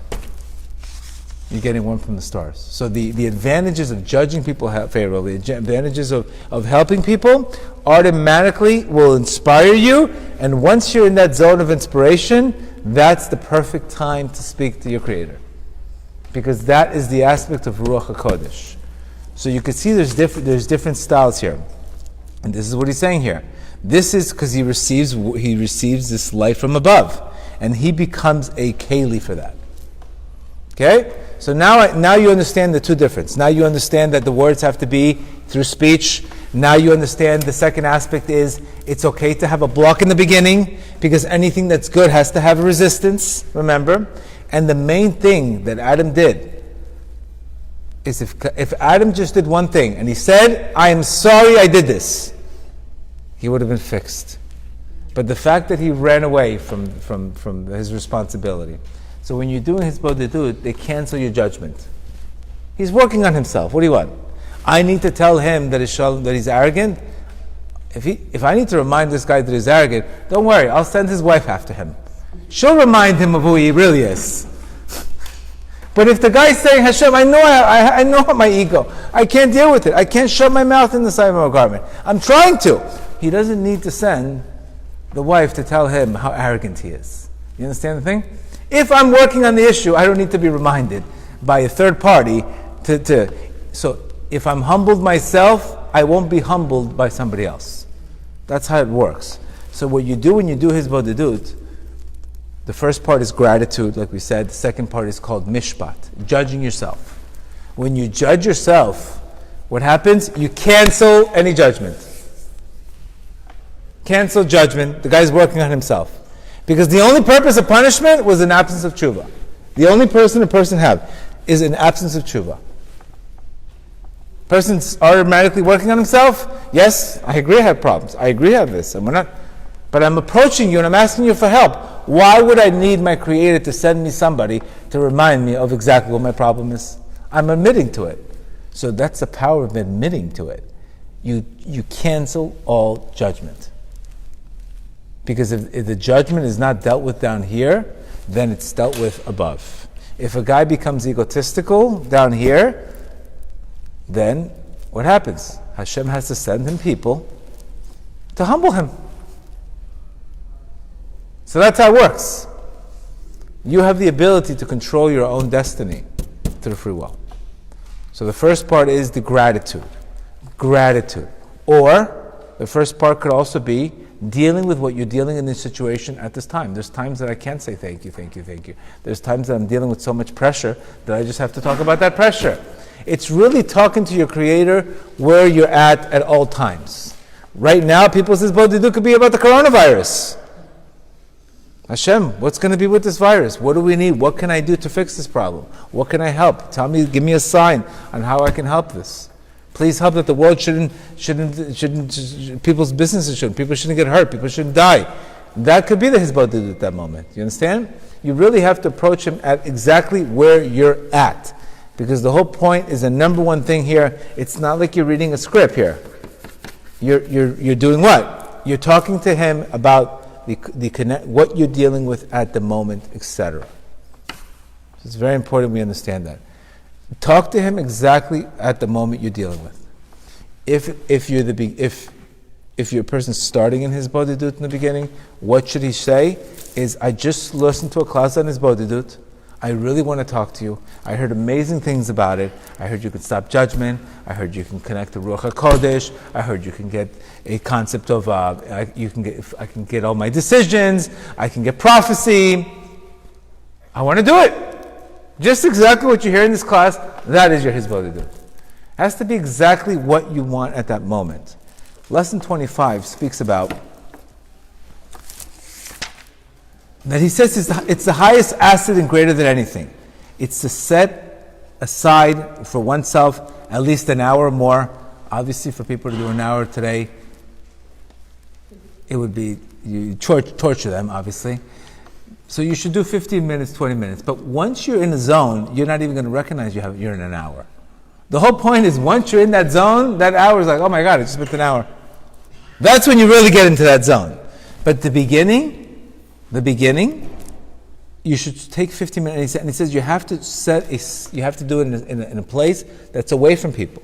You're getting warmth from the stars. So the advantages of judging people favorably, the advantages of helping people automatically will inspire you. And once you're in that zone of inspiration, that's the perfect time to speak to your Creator. Because that is the aspect of Ruach HaKodesh. So you can see there's different styles here. And this is what he's saying here. This is because he receives this light from above. And he becomes a keli for that. Okay? So now you understand the two differences. Now you understand that the words have to be through speech. Now you understand the second aspect is it's okay to have a block in the beginning, because anything that's good has to have a resistance, remember? And the main thing that Adam did is if Adam just did one thing and he said, I am sorry I did this, he would have been fixed. But the fact that he ran away from his responsibility. So when you're doing Hitbodedut, they cancel your judgment. He's working on himself. What do you want? I need to tell him that he's arrogant? If I need to remind this guy that he's arrogant, don't worry, I'll send his wife after him. She'll remind him of who he really is. But if the guy's saying, Hashem, I know my ego. I can't deal with it. I can't shut my mouth in the side of my garment. I'm trying to. He doesn't need to send the wife to tell him how arrogant he is. You understand the thing? If I'm working on the issue, I don't need to be reminded by a third party so if I'm humbled myself, I won't be humbled by somebody else. That's how it works. So what you do when you do Hitbodedut, the first part is gratitude, like we said. The second part is called mishpat, judging yourself. When you judge yourself, what happens? You cancel any judgment. Cancel judgment. The guy's working on himself. Because the only purpose of punishment was an absence of tshuva. The only person a person have is an absence of tshuva. Person's automatically working on himself. Yes, I agree I have problems. I agree I have this. But I'm approaching you and I'm asking you for help. Why would I need my Creator to send me somebody to remind me of exactly what my problem is? I'm admitting to it. So that's the power of admitting to it. You cancel all judgment. Because if the judgment is not dealt with down here, then it's dealt with above. If a guy becomes egotistical down here, then what happens? Hashem has to send him people to humble him. So that's how it works. You have the ability to control your own destiny through free will. So the first part is the gratitude. Gratitude. Or the first part could also be dealing with what you're dealing in this situation at this time. There's times that I can't say thank you, thank you, thank you. There's times that I'm dealing with so much pressure that I just have to talk about that pressure. It's really talking to your Creator where you're at all times. Right now, people say Hitbodedut could be about the coronavirus. Hashem, what's going to be with this virus? What do we need? What can I do to fix this problem? What can I help? Tell me, give me a sign on how I can help this. Please help that the world shouldn't people's businesses shouldn't, people shouldn't get hurt, people shouldn't die. That could be the Hitbodedut at that moment. You understand? You really have to approach him at exactly where you're at. Because the whole point is the number one thing here, it's not like you're reading a script here. You're doing what? You're talking to him about the connect, what you're dealing with at the moment, etc. So it's very important we understand that. Talk to him exactly at the moment you're dealing with. If you're a person starting in Hitbodedut in the beginning, what should he say? Is I just listened to a class on Hitbodedut. I really want to talk to you. I heard amazing things about it. I heard you can stop judgment. I heard you can connect to Ruach HaKodesh. I heard you can get a concept of I can get all my decisions. I can get prophecy. I want to do it. Just exactly what you hear in this class, that is your Hitbodedut. It has to be exactly what you want at that moment. Lesson 25 speaks about that he says it's the highest asset and greater than anything. It's to set aside for oneself at least an hour or more. Obviously, for people to do an hour today, it would be, you torture them, obviously. So you should do 15 minutes, 20 minutes. But once you're in a zone, you're not even going to recognize you're in an hour. The whole point is once you're in that zone, that hour is like, oh my God, I just spent an hour. That's when you really get into that zone. But the beginning, you should take 15 minutes. And he says you have to do it in a place that's away from people.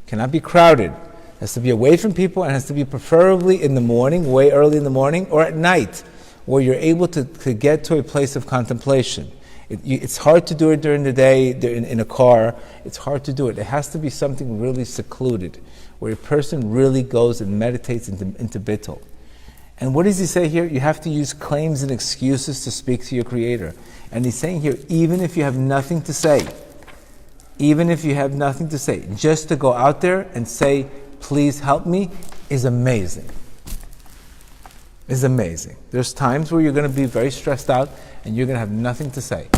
Cannot be crowded. It has to be away from people and has to be preferably in the morning, way early in the morning, or at night, where you're able to get to a place of contemplation. It's hard to do it during the day, in a car. It's hard to do it. It has to be something really secluded, where a person really goes and meditates into bittul. And what does he say here? You have to use claims and excuses to speak to your Creator. And he's saying here, even if you have nothing to say, just to go out there and say, please help me, is amazing. Is amazing. There's times where you're going to be very stressed out and you're going to have nothing to say.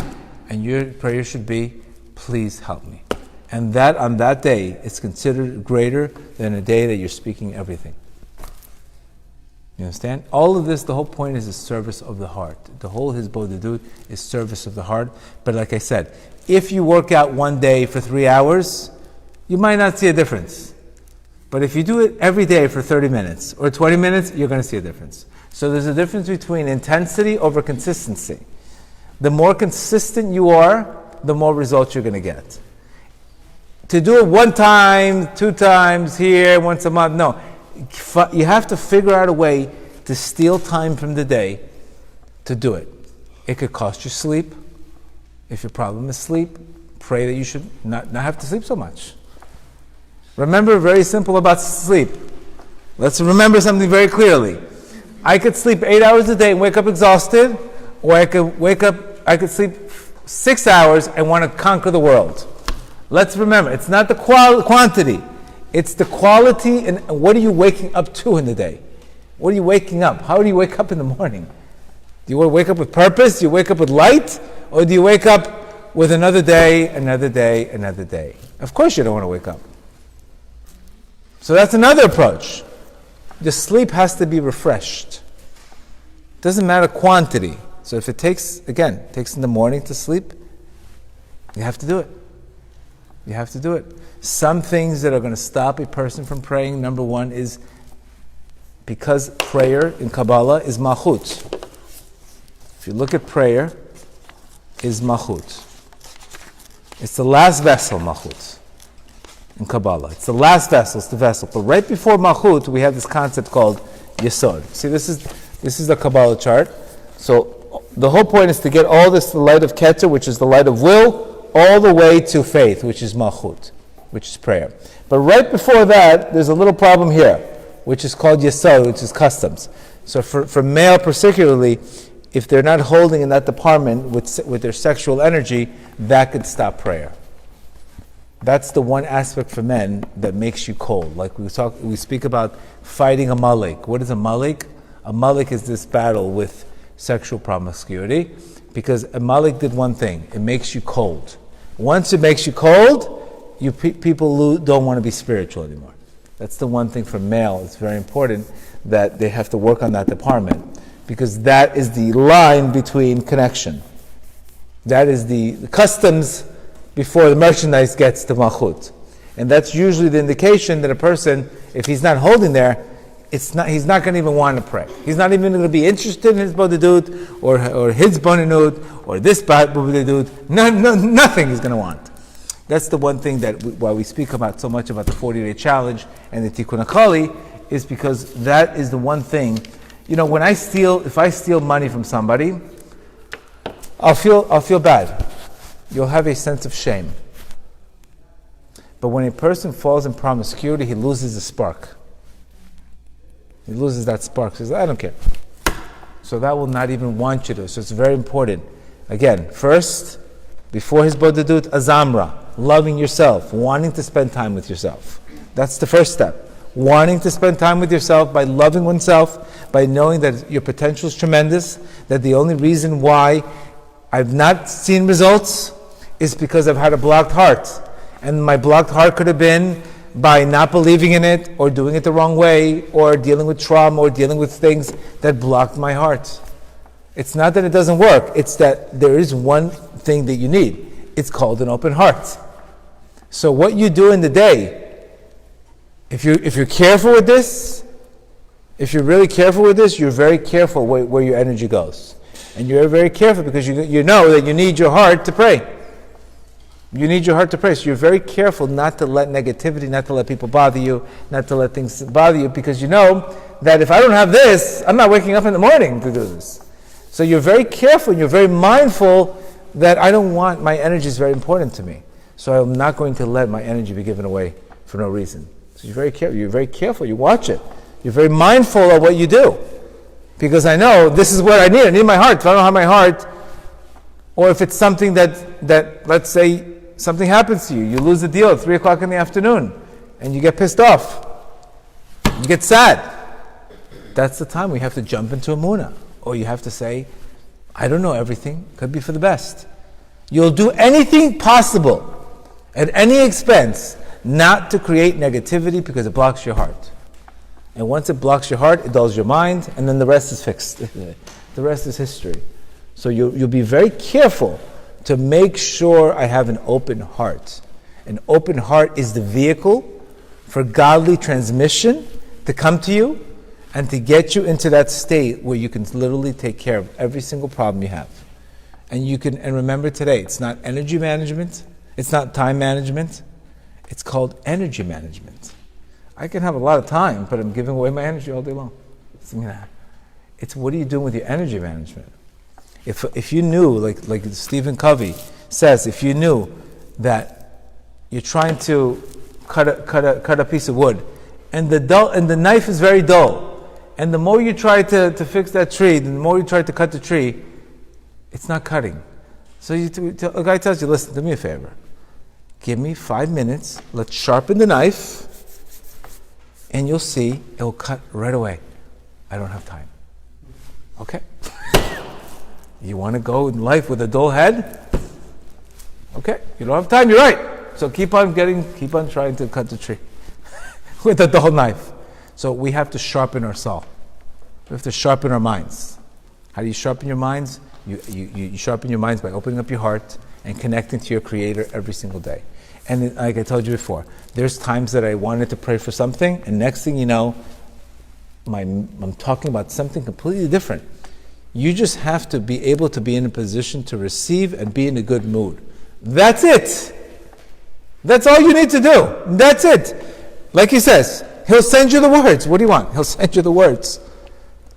And your prayer should be, please help me. And that on that day is considered greater than a day that you're speaking everything. You understand? All of this, the whole point is the service of the heart. The whole Hitbodedut is service of the heart. But like I said, if you work out one day for 3 hours, you might not see a difference. But if you do it every day for 30 minutes or 20 minutes, you're going to see a difference. So there's a difference between intensity over consistency. The more consistent you are, the more results you're going to get. To do it 1 time, 2 times here, once a month, no. You have to figure out a way to steal time from the day to do it. It could cost you sleep. If your problem is sleep, pray that you should not have to sleep so much. Remember, very simple about sleep. Let's remember something very clearly. I could sleep 8 hours a day and wake up exhausted, or I could sleep 6 hours and want to conquer the world. Let's remember, it's not the quantity, it's the quality, and what are you waking up to in the day? What are you waking up? How do you wake up in the morning? Do you wake up with purpose? Do you wake up with light? Or do you wake up with another day, another day, another day? Of course you don't want to wake up. So that's another approach. The sleep has to be refreshed. Doesn't matter quantity. So if it takes in the morning to sleep, you have to do it. You have to do it. Some things that are going to stop a person from praying, number one, is because prayer in Kabbalah is malchut. If you look at prayer, is malchut. It's the last vessel, malchut, in Kabbalah. It's the last vessel, it's the vessel. But right before malchut, we have this concept called yesod. See, this is the Kabbalah chart. So the whole point is to get all this, the light of Keter, which is the light of will, all the way to faith, which is malchut, which is prayer. But right before that, there's a little problem here, which is called yesod, which is customs. So for male particularly, if they're not holding in that department with their sexual energy, that could stop prayer. That's the one aspect for men that makes you cold. Like we speak about fighting a malik. What is a malik? A malik is this battle with sexual promiscuity, because a malik did one thing: it makes you cold. Once it makes you cold, people don't want to be spiritual anymore. That's the one thing for male. It's very important that they have to work on that department, because that is the line between connection. That is the customs before the merchandise gets to malchut. And that's usually the indication that a person, if he's not holding there, he's not going to even want to pray. He's not even going to be interested in his bodedut or his bonenut or this bodedut. Nothing he's going to want. That's the one thing that why we speak about so much about the 40-day challenge and the tikkun hakali, is because that is the one thing. You know, if I steal money from somebody, I'll feel bad. You'll have a sense of shame. But when a person falls in promiscuity, he loses the spark. He loses that spark. He says, I don't care. So that will not even want you to. So it's very important. Again, first, before his bodedut, azamra, loving yourself, wanting to spend time with yourself. That's the first step. Wanting to spend time with yourself by loving oneself, by knowing that your potential is tremendous, that the only reason why I've not seen results is because I've had a blocked heart. And my blocked heart could have been by not believing in it, or doing it the wrong way, or dealing with trauma, or dealing with things that blocked my heart. It's not that it doesn't work, it's that there is one thing that you need. It's called an open heart. So what you do in the day, if you're careful with this, if you're really careful with this, you're very careful where your energy goes. And you're very careful because you know that you need your heart to pray. You need your heart to pray. So you're very careful not to let negativity, not to let people bother you, not to let things bother you, because you know that if I don't have this, I'm not waking up in the morning to do this. So you're very careful and you're very mindful that I don't want, my energy is very important to me. So I'm not going to let my energy be given away for no reason. So you're very careful, you watch it. You're very mindful of what you do. Because I know this is what I need my heart. If I don't have my heart, or if it's something that let's say something happens to you, you lose the deal at 3 o'clock in the afternoon, and you get pissed off, you get sad. That's the time we have to jump into Emunah. Or you have to say, I don't know everything, could be for the best. You'll do anything possible, at any expense, not to create negativity because it blocks your heart. And once it blocks your heart, it dulls your mind, and then the rest is fixed. The rest is history. So you'll be very careful to make sure I have an open heart. An open heart is the vehicle for godly transmission to come to you and to get you into that state where you can literally take care of every single problem you have. And remember today, it's not energy management, it's not time management, it's called energy management. I can have a lot of time, but I'm giving away my energy all day long. It's what are you doing with your energy management? If you knew, like Stephen Covey says, if you knew that you're trying to cut a piece of wood, and the knife is very dull, and the more you try to fix that tree, the more you try to cut the tree, it's not cutting. So a guy tells you, listen, do me a favor. Give me 5 minutes, let's sharpen the knife, and you'll see it will cut right away. I don't have time. Okay? You want to go in life with a dull head? Okay, you don't have time, you're right. So keep on trying to cut the tree with a dull knife. So we have to sharpen our soul. We have to sharpen our minds. How do you sharpen your minds? You sharpen your minds by opening up your heart and connecting to your Creator every single day. And like I told you before, there's times that I wanted to pray for something, and next thing you know, I'm talking about something completely different. You just have to be able to be in a position to receive and be in a good mood. That's it. That's all you need to do. That's it. Like he says, he'll send you the words. What do you want? He'll send you the words.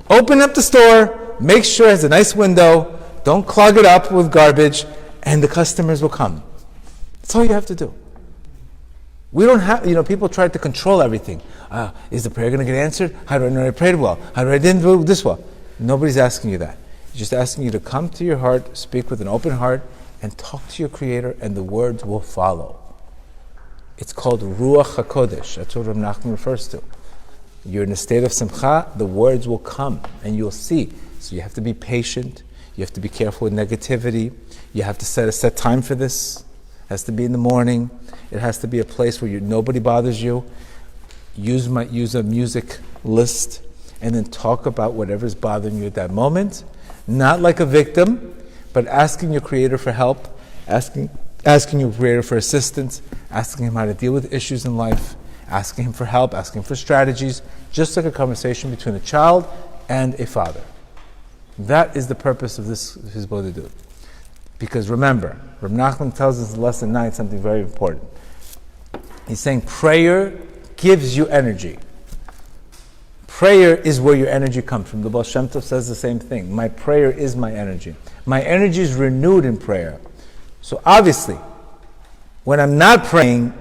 Open up the store, make sure it has a nice window, don't clog it up with garbage, and the customers will come. That's all you have to do. We don't have, people try to control everything. Is the prayer going to get answered? How do I know I prayed well? How do I didn't do this well? Nobody's asking you that. He's just asking you to come to your heart, speak with an open heart, and talk to your Creator, and the words will follow. It's called Ruach HaKodesh. That's what Rav Nachman refers to. You're in a state of simcha, the words will come, and you'll see. So you have to be patient. You have to be careful with negativity. You have to set a set time for this. It has to be in the morning. It has to be a place where nobody bothers you. Use a music list, and then talk about whatever's bothering you at that moment. Not like a victim, but asking your Creator for help, asking your Creator for assistance, asking Him how to deal with issues in life, asking Him for help, asking for strategies, just like a conversation between a child and a father. That is the purpose of this Hitbodedut. Because remember, Rav Nachman tells us in lesson 9 something very important. He's saying prayer gives you energy. Prayer is where your energy comes from. The Baal Shem Tov says the same thing. My prayer is my energy. My energy is renewed in prayer. So obviously, when I'm not praying,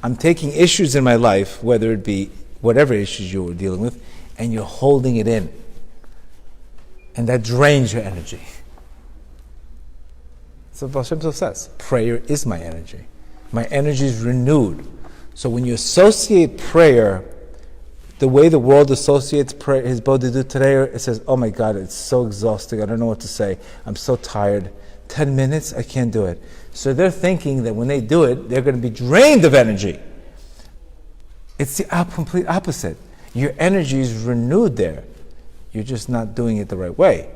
I'm taking issues in my life, whether it be whatever issues you were dealing with, and you're holding it in. And that drains your energy. So Baal Shem Tov says, prayer is my energy. My energy is renewed. So when you associate prayer, the way the world associates prayer, Hitbodedut today, it says, oh my God, it's so exhausting, I don't know what to say, I'm so tired. 10 minutes, I can't do it. So they're thinking that when they do it, they're going to be drained of energy. It's the complete opposite. Your energy is renewed there. You're just not doing it the right way.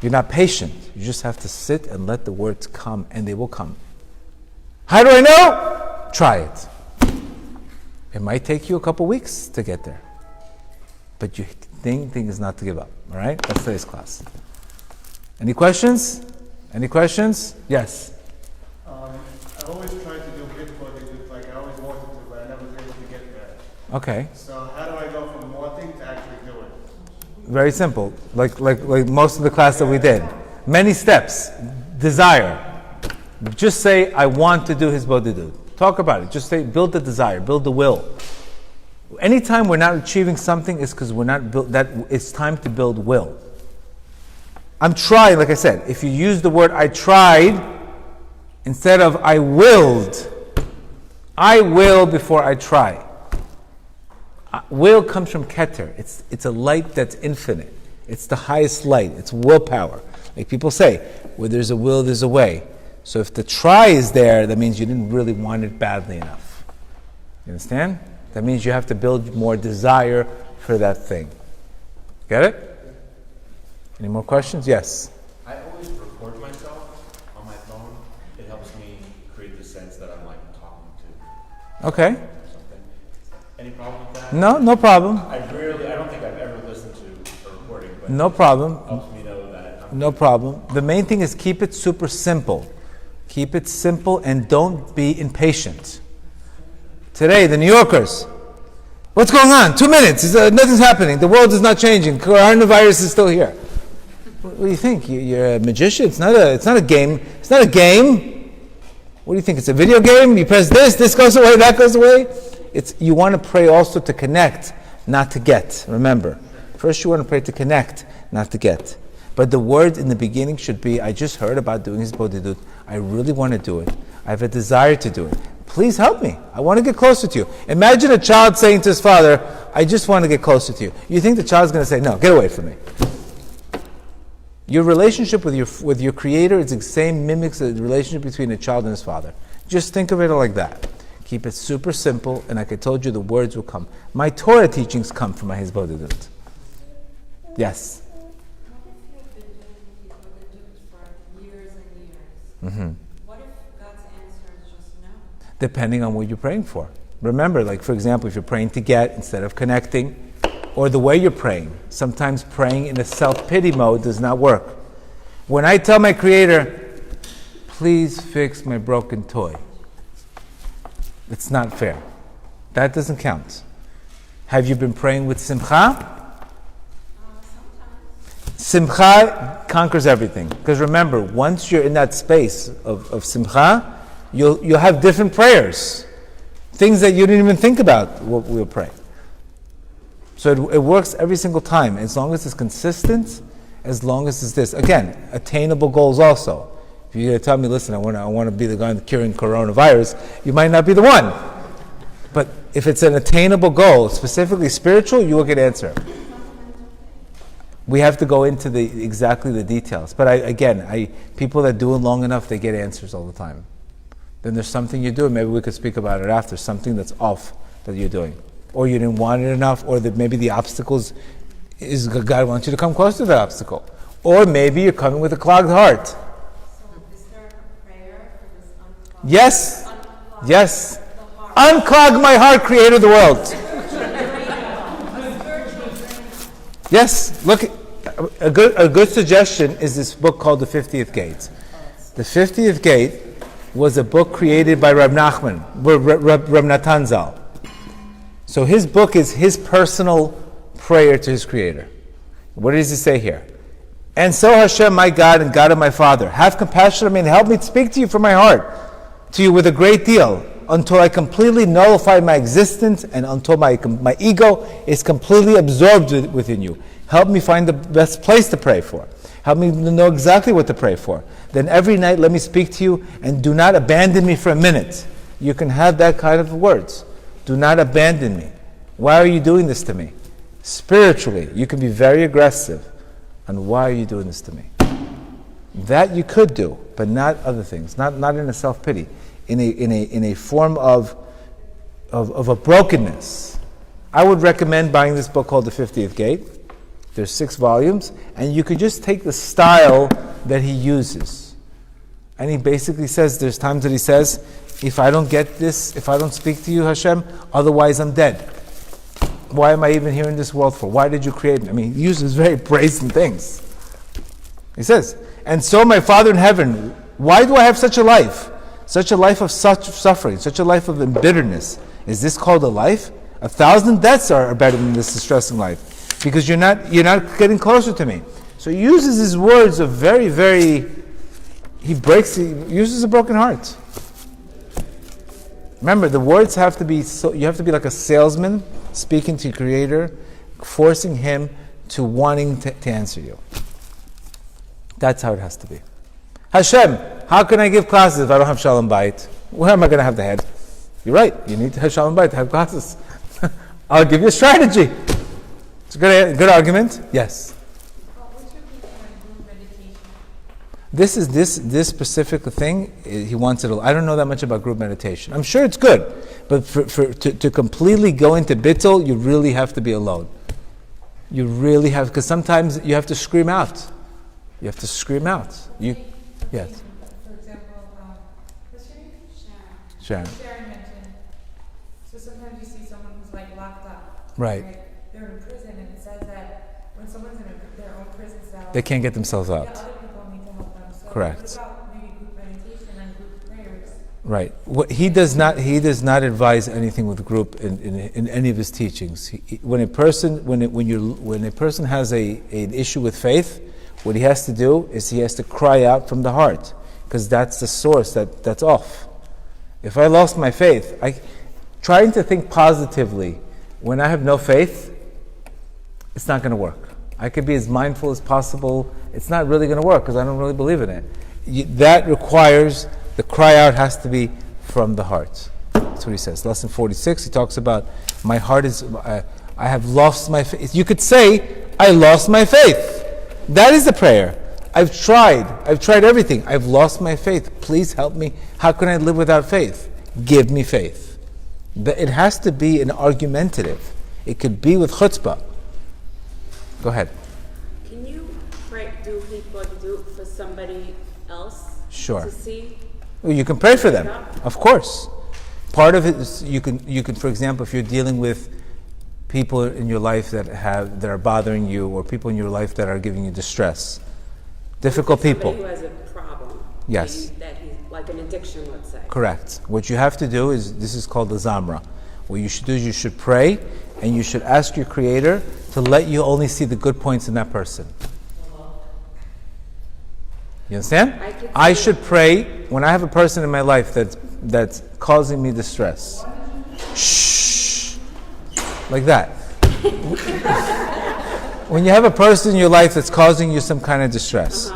You're not patient. You just have to sit and let the words come, and they will come. How do I know? Try it. It might take you a couple weeks to get there. But your thing is not to give up. All right? That's today's class. Any questions? Any questions? Yes. I've always tried to do Hitbodedut, like I always wanted to, but I never was able to get there. Okay. So how do I go from wanting to actually do it? Very simple. Like most of the class that we did. Many steps. Desire. Just say, I want to do Hitbodedut. Talk about it. Just say, build the desire, build the will. Anytime we're not achieving something, it's because we're not built. That it's time to build will. I'm trying, like I said, if you use the word I tried instead of I willed, I will before I try. Will comes from Keter. It's a light that's infinite. It's the highest light. It's willpower. Like people say, where there's a will, there's a way. So if the try is there, that means you didn't really want it badly enough. You understand? That means you have to build more desire for that thing. Get it? Any more questions? Yes. I always record myself on my phone. It helps me create the sense that I'm like talking to Okay. something. Any problem with that? No problem. I don't think I've ever listened to a recording, but No problem. it helps me know that I'm No problem. The main thing is keep it super simple. Keep it simple and don't be impatient. Today, the New Yorkers. What's going on? 2 minutes. Nothing's happening. The world is not changing. Coronavirus is still here. What do you think? You're a magician? It's not a game. It's not a game. What do you think? It's a video game? You press this goes away, that goes away. You want to pray also to connect, not to get. Remember, first you want to pray to connect, not to get. But the word in the beginning should be, I just heard about doing Hitbodedut. I really want to do it. I have a desire to do it. Please help me. I want to get closer to you. Imagine a child saying to his father, I just want to get closer to you. You think the child's going to say, no, get away from me. Your relationship with your Creator is the same, mimics the relationship between a child and his father. Just think of it like that. Keep it super simple, and like I told you, the words will come. My Torah teachings come from my Hitbodedut. Yes? Mm-hmm. What if God's answer is just no? Depending on what you're praying for. Remember, like for example, if you're praying to get instead of connecting, or the way you're praying. Sometimes praying in a self-pity mode does not work. When I tell my Creator, please fix my broken toy, it's not fair. That doesn't count. Have you been praying with simcha? Simcha conquers everything. Because remember, once you're in that space of simcha, you'll have different prayers. Things that you didn't even think about, we'll pray. So it works every single time, as long as it's consistent, as long as it's this. Again, attainable goals also. If you're going to tell me, listen, I want to be the guy curing coronavirus, you might not be the one. But if it's an attainable goal, specifically spiritual, you will get answer. We have to go into exactly the details. But people that do it long enough, they get answers all the time. Then there's something you do, maybe we could speak about it after, something that's off that you're doing. Or you didn't want it enough, or that maybe the obstacles is God wants you to come close to that obstacle. Or maybe you're coming with a clogged heart. So is there a prayer for this unclogged? Yes. Unclog Yes. the heart? Unclog my heart, Creator of the world. Yes. Look, a good suggestion is this book called The 50th Gate. The 50th Gate was a book created by Reb Nachman, Reb Natan Zal. So his book is his personal prayer to his Creator. What does he say here? And so Hashem, my God and God of my Father, have compassion on me and help me to speak to you from my heart, to you with a great deal, until I completely nullify my existence and until my ego is completely absorbed within you. Help me find the best place to pray for. Help me to know exactly what to pray for. Then every night let me speak to you and do not abandon me for a minute. You can have that kind of words. Do not abandon me. Why are you doing this to me? Spiritually, you can be very aggressive. And why are you doing this to me? That you could do, but not other things. Not in a self-pity. In a form of a brokenness. I would recommend buying this book called The 50th Gate. There's 6 volumes, and you could just take the style that he uses. And he basically says, there's times that he says, if I don't get this, if I don't speak to you, Hashem, otherwise I'm dead. Why am I even here in this world for? Why did you create me? I mean, he uses very brazen things. He says, and so my Father in heaven, why do I have such a life? Such a life of such suffering, such a life of bitterness. Is this called a life? 1,000 deaths are better than this distressing life. Because you're not getting closer to me. So he uses his words of very, very, he uses a broken heart. Remember, the words have to be, you have to be like a salesman speaking to your Creator, forcing him to wanting to answer you. That's how it has to be. Hashem, how can I give classes if I don't have Shalom Bayit? Where am I going to have the head? You're right, you need to have Shalom Bayit to have classes. I'll give you a strategy. It's a good argument. Yes. What's your opinion on group meditation? This is this specific thing. He wants it. I don't know that much about group meditation. I'm sure it's good, But to completely go into bittul, you really have to be alone. You really have, because sometimes you have to scream out. You have to scream out. Yes. For example, what's your name? Sharon. Sharon mentioned, so sometimes you see someone who's like locked up. Right. They're in prison, and it says that when someone's in their own prison cell, They can't get themselves yeah, out. other people need to help them. So Correct. what about maybe group meditation and group prayers? Right. He does not advise anything with group in any of his teachings. When a person has an issue with faith, what he has to do is he has to cry out from the heart, because that's the source that's off. If I lost my faith, trying to think positively when I have no faith, it's not going to work. I could be as mindful as possible. It's not really going to work because I don't really believe in it. That requires the cry out has to be from the heart. That's what he says. Lesson 46, he talks about my heart is, I have lost my faith. You could say, I lost my faith. That is the prayer. I've tried everything. I've lost my faith. Please help me. How can I live without faith? Give me faith. It has to be an argumentative. It could be with chutzpah. Go ahead. Can you do Hitbodedut for somebody else Sure. to see? Well, you can pray for them, of course. Part of it is you can, for example, if you're dealing with people in your life that are bothering you, or people in your life that are giving you distress, difficult people. Somebody who has a problem. Yes. That he's like an addiction, let's say. Correct. What you have to do is, this is called the zamra. What you should do is you should pray, and you should ask your Creator to let you only see the good points in that person. You understand? I should pray when I have a person in my life that's causing me distress. Shh, like that. When you have a person in your life that's causing you some kind of distress,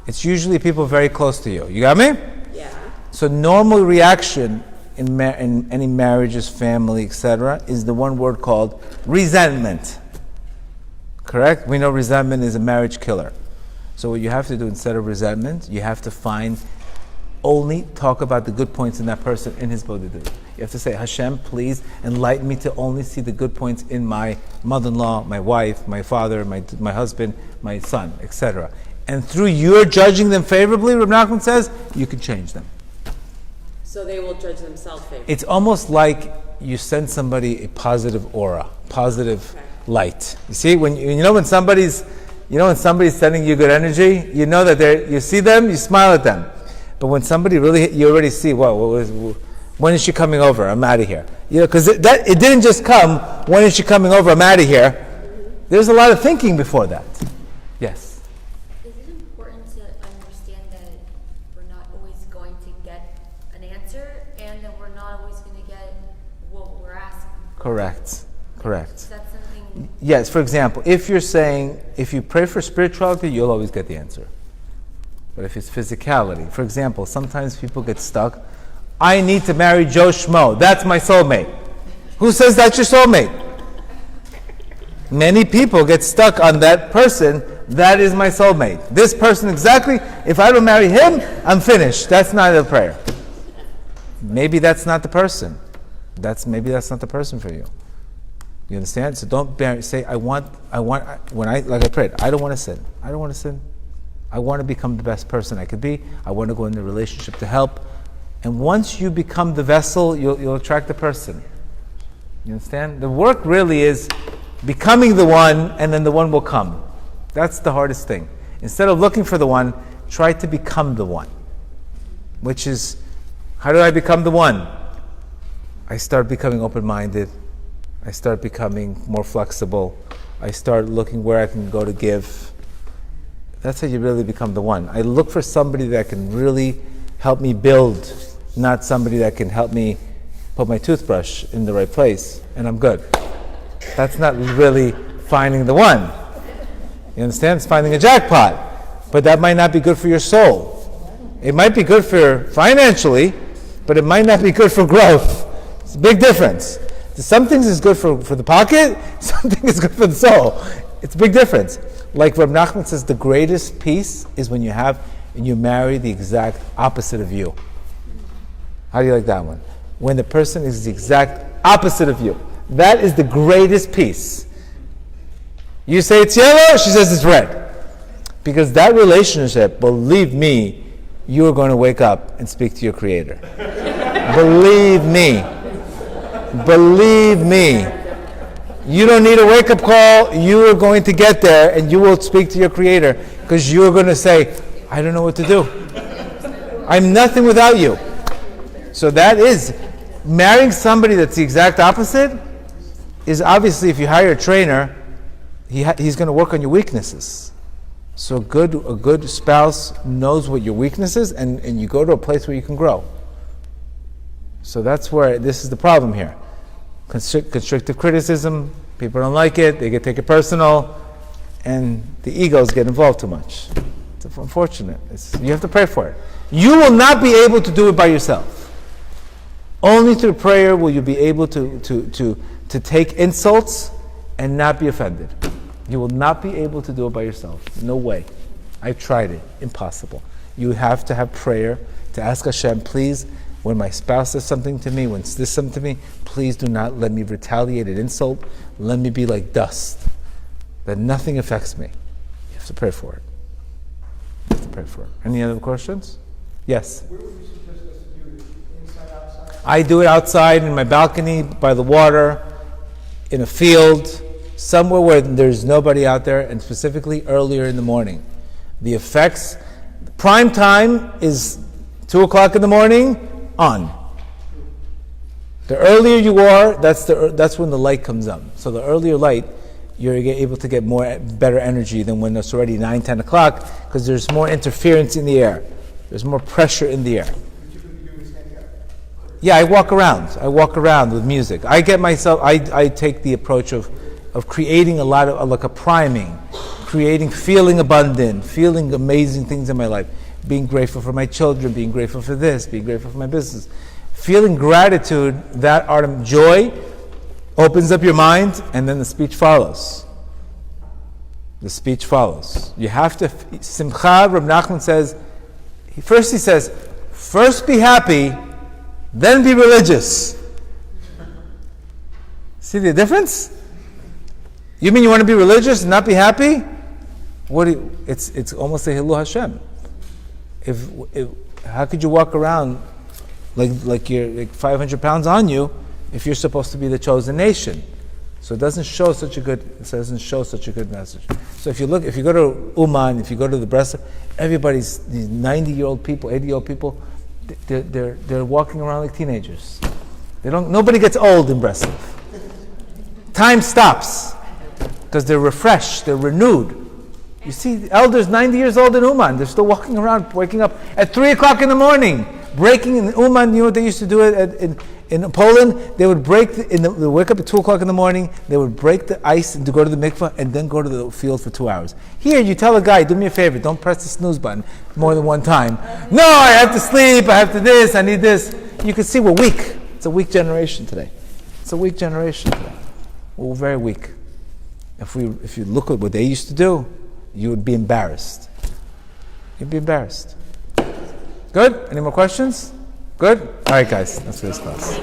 it's usually people very close to you. You got me? Yeah. So normal reaction in any marriages, family, etc., is the one word called resentment. Correct? We know resentment is a marriage killer. So what you have to do instead of resentment, you have to only talk about the good points in that person in his bodedut. You have to say, Hashem, please enlighten me to only see the good points in my mother-in-law, my wife, my father, my husband, my son, etc. And through your judging them favorably, Reb Nachman says, you can change them. So they will judge themselves favorably. It's almost like you send somebody a positive aura, positive light. You see, when somebody's sending you good energy, you know that you see them, you smile at them. But when somebody really, you already see, when is she coming over? I'm out of here. Because it didn't just come, when is she coming over? I'm out of here. There's a lot of thinking before that. Yes. Is it important to understand that we're not always going to get an answer, and that we're not always going to get what we're asking? Correct. Is that something? Yes, for example, if you pray for spirituality, you'll always get the answer. But if it's physicality, for example, sometimes people get stuck. I need to marry Joe Schmo. That's my soulmate. Who says that's your soulmate? Many people get stuck on that person. That is my soulmate. This person exactly. If I don't marry him, I'm finished. That's not a prayer. Maybe that's not the person. Maybe that's not the person for you. You understand? So don't say, when I prayed, I don't want to sin. I don't want to sin. I want to become the best person I could be. I want to go into a relationship to help. And once you become the vessel, you'll attract the person. You understand? The work really is becoming the one, and then the one will come. That's the hardest thing. Instead of looking for the one, try to become the one. Which is, how do I become the one? I start becoming open-minded. I start becoming more flexible. I start looking where I can go to give. That's how you really become the one. I look for somebody that can really help me build, not somebody that can help me put my toothbrush in the right place, and I'm good. That's not really finding the one. You understand? It's finding a jackpot. But that might not be good for your soul. It might be good for financially, but it might not be good for growth. It's a big difference. Some things is good for the pocket, something is good for the soul. It's a big difference. Like Reb Nachman says, the greatest peace is when you marry the exact opposite of you. How do you like that one? when the person is the exact opposite of you. That is the greatest peace. You say it's yellow, she says it's red. Because that relationship, believe me, you are going to wake up and speak to your Creator. Believe me. Believe me. You don't need a wake-up call. You are going to get there and you will speak to your Creator because you are going to say, I don't know what to do. I'm nothing without you. So that is, marrying somebody that's the exact opposite is obviously, if you hire a trainer, he's going to work on your weaknesses. So a good spouse knows what your weakness is, and you go to a place where you can grow. So that's where this is the problem here. Constructive criticism, people don't like it, they take it personal, and the egos get involved too much. It's unfortunate. You have to pray for it. You will not be able to do it by yourself. Only through prayer will you be able to take insults and not be offended. You will not be able to do it by yourself. No way. I've tried it. Impossible. You have to have prayer to ask Hashem, please, when my spouse says something to me, when this something to me, please do not let me retaliate an insult. Let me be like dust, that nothing affects me. You have to pray for it. You have to pray for it. Any other questions? Yes? Where would you suggest us to do it? Inside, outside? I do it outside in my balcony, by the water, in a field, somewhere where there's nobody out there, and specifically earlier in the morning. The effects, prime time is 2 o'clock in the morning, on. The earlier you are, that's when the light comes up. So the earlier light, you're able to get better energy than when it's already 9, 10 o'clock, because there's more interference in the air. There's more pressure in the air. Yeah, I walk around with music. I take the approach of creating a lot of, like a priming, feeling abundant, feeling amazing things in my life, being grateful for my children, being grateful for this, being grateful for my business. Feeling gratitude, that art of joy, opens up your mind, and then the speech follows. The speech follows. You have to, Simcha, Reb Nachman says, first be happy, then be religious. See the difference? You mean you want to be religious and not be happy? It's almost a Hilul Hashem. How could you walk around like you're like 500 pounds on you if you're supposed to be the chosen nation? So it doesn't show such a good message. So if you go to Uman, if you go to the Breslov, everybody's these 90-year-old people, 80-year-old people, they're walking around like teenagers. Nobody gets old in Breslov. Time stops because they're refreshed, they're renewed. You see elders 90 years old in Uman, they're still walking around, waking up at 3 o'clock in the morning, breaking in Uman. You know what they used to do in Poland? They would they wake up at 2 o'clock in the morning, they would break the ice to go to the mikveh and then go to the field for 2 hours. Here, you tell a guy, do me a favor, don't press the snooze button more than one time. No, I have to sleep, I have to this, I need this. You can see we're weak. It's a weak generation today. We're very weak. If you look at what they used to do, you would be embarrassed. You'd be embarrassed. Good? Any more questions? Good? All right, guys. That's for this class.